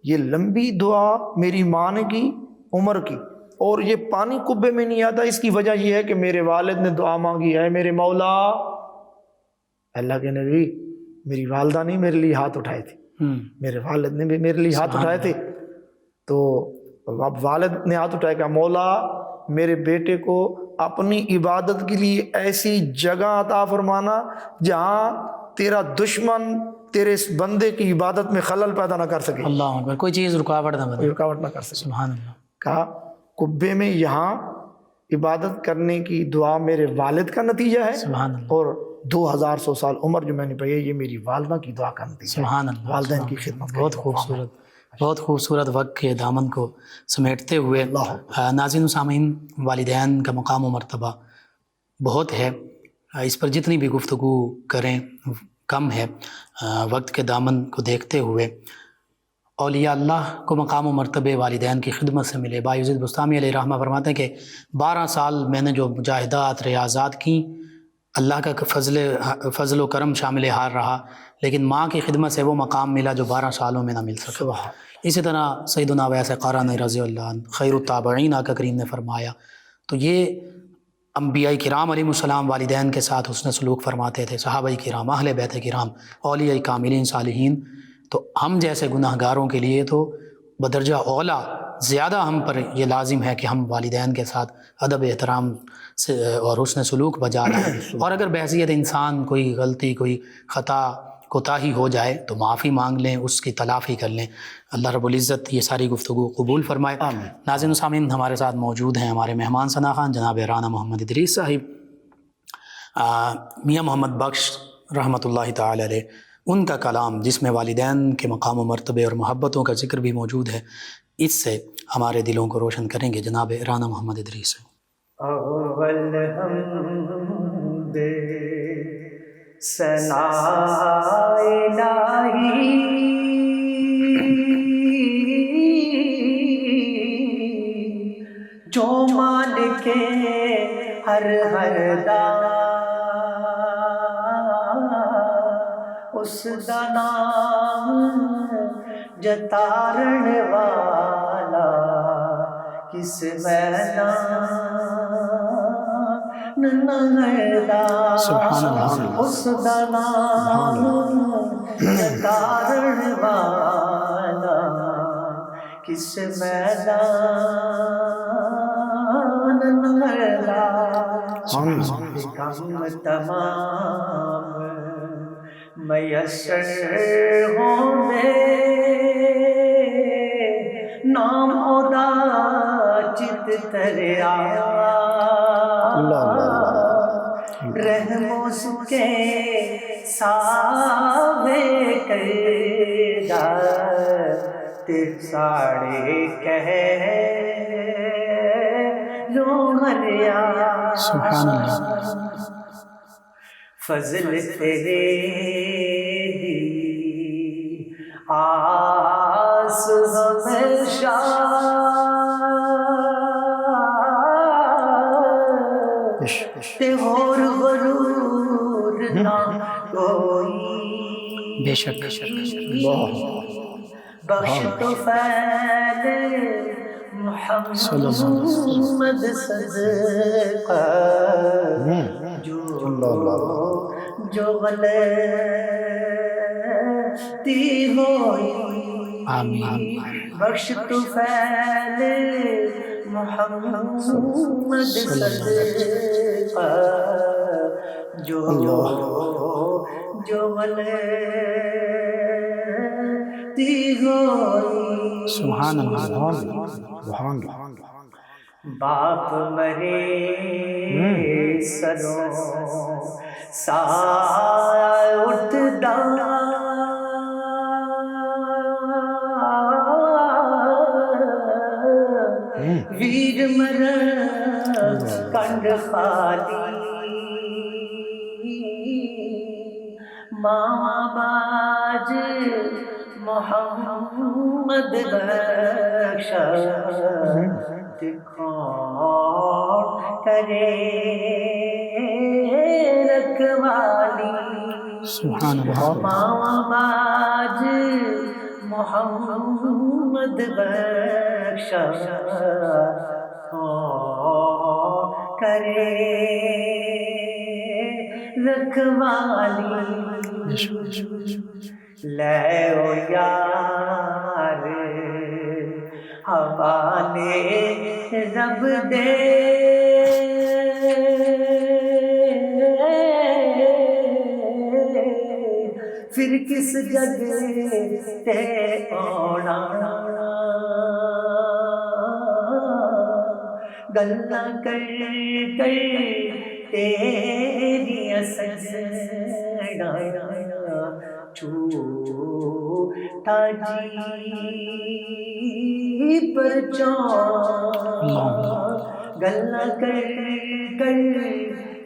یہ لمبی دعا میری ماں نے کی عمر کی، اور یہ پانی کبے میں نہیں آتا، اس کی وجہ یہ ہے کہ میرے والد نے دعا مانگی ہے، میرے مولا۔ اللہ کے نبی میری والدہ نے میرے لیے ہاتھ اٹھائے تھے، میرے والد نے بھی میرے لیے ہاتھ اٹھائے تھے، تو اب والد نے ہاتھ اٹھایا کہ مولا میرے بیٹے کو اپنی عبادت کے لیے ایسی جگہ عطا فرمانا جہاں تیرا دشمن تیرے اس بندے کی عبادت میں خلل پیدا نہ کر سکے، اللہ اکبر، کوئی چیز رکاوٹ نہ بنے، رکاوٹ نہ کر سکے۔ سبحان اللہ، کہا کبے میں یہاں عبادت کرنے کی دعا میرے والد کا نتیجہ ہے، سبحان اللہ، اور 2100 سال عمر جو میں نے پائی ہے یہ میری والدہ کی دعا کا نتیجہ ہے۔ سبحان اللہ، والدین کی خدمت کا بہت یہ خوبصورت، بہت خوبصورت وقت کے دامن کو سمیٹتے ہوئے ناظرین و سامعین، والدین کا مقام و مرتبہ بہت ہے، اس پر جتنی بھی گفتگو کریں کم ہے۔ وقت کے دامن کو دیکھتے ہوئے اولیاء اللہ کو مقام و مرتبے والدین کی خدمت سے ملے۔ بایزید بستامی علیہ رحمہ فرماتے ہیں کہ 12 سال میں نے جو مجاہدات ریاضات کی، اللہ کا فضل و کرم شامل حال رہا، لیکن ماں کی خدمت سے وہ مقام ملا جو 12 سالوں میں نہ مل سکا۔ اسی طرح سیدنا ویس قرنی رضی اللہ عنہ خیر التابعین آقا کریم نے فرمایا۔ تو یہ انبیاء کرام علیہ السلام والدین کے ساتھ حسن سلوک فرماتے تھے، صحابہ کرام، اہل بیت کرام، اولیاء کاملین صالحین۔ تو ہم جیسے گناہ گاروں کے لیے تو بدرجہ اولا زیادہ ہم پر یہ لازم ہے کہ ہم والدین کے ساتھ ادب احترام سے اور حسن سلوک بجا لائیں، اور اگر بحیثیت انسان کوئی غلطی، کوئی خطا، کوتاہی ہو جائے تو معافی مانگ لیں، اس کی تلافی کر لیں۔ اللہ رب العزت یہ ساری گفتگو قبول فرمائے۔ ناظرین و سامعین، ہمارے ساتھ موجود ہیں ہمارے مہمان ثنا خان جناب رانا محمد ادریس صاحب، میاں محمد بخش رحمۃ اللہ تعالی علیہ، ان کا کلام جس میں والدین کے مقام و مرتبے اور محبتوں کا ذکر بھی موجود ہے، اس سے ہمارے دلوں کو روشن کریں گے جناب رانا محمد ادریس۔ اول حمد ثنا الہی جو مالک ہر داں، اس دا نام جتارن والا کس میدان سبحان اللہ، اس دا نام جتارن والا کس میدان کم تمام میسر ہوں دے نام خدا چت تریا رحم و سکے ساوے کردہ تیر ساڑے کہے رو مریا سبحان اللہ، فضل تیرے دی آس ہمیشہ تے اور غرور نہ کوئی، بے شک، بے شک، بخش تو فیل محمد صدقہ جو غلطی ہوئی، آمین، بخش تو فیل محمد صدقہ جو غلطی ہوئی سبحان اللہ، سبحان اللہ، باپ مرے سروں سایہ اٹھدا ویر مرن کنڈ خالی ماں باج محمد بخشا دکھاؤ کرے رکھوالی سبحان اللہ، ماں باج محمد بخشا کرے رکھوالی لے او یار حوالے رب دے پھر کس جگہ تے آنا گلاں کر کر تیریاں سجنا چھوٹا جی پر گلاں کر کر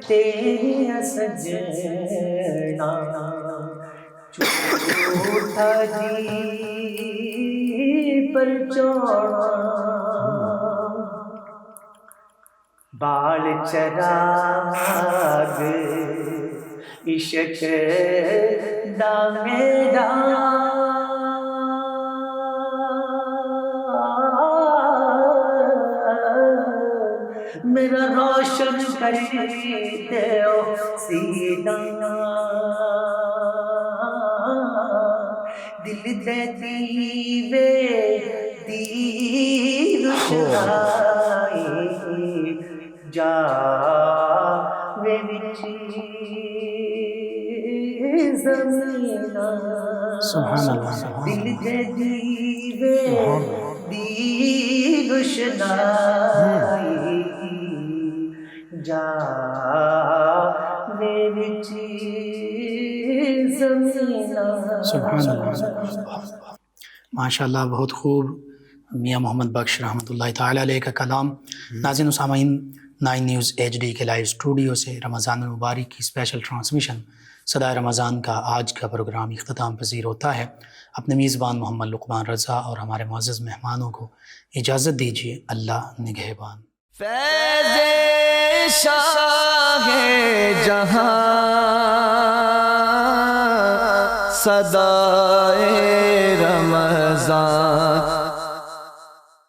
تیریاں سجنا چھوٹا جی پر بال چراغ عشق دا میرا میرا روشن کر دیو سینہ دل دے دیوے دی روشنائی جاوے وچ زمینہ سبحان اللہ، دل دے دیوے دی روشنائی جاوے وچ زمینہ سبحان اللہ، ماشاء اللہ، بہت خوب میاں محمد بخش رحمۃ اللہ تعالیٰ علیہ کا کلام۔ ناظرین و سامعین، 9 نیوز HD کے لائیو اسٹوڈیو سے رمضان المبارک کی اسپیشل ٹرانسمیشن صدائے رمضان کا آج کا پروگرام اختتام پذیر ہوتا ہے۔ اپنے میزبان محمد لقمان رضا اور ہمارے معزز مہمانوں کو اجازت دیجیے، اللہ نگہبان۔ فیض شاہ جہاں صدائے رمضان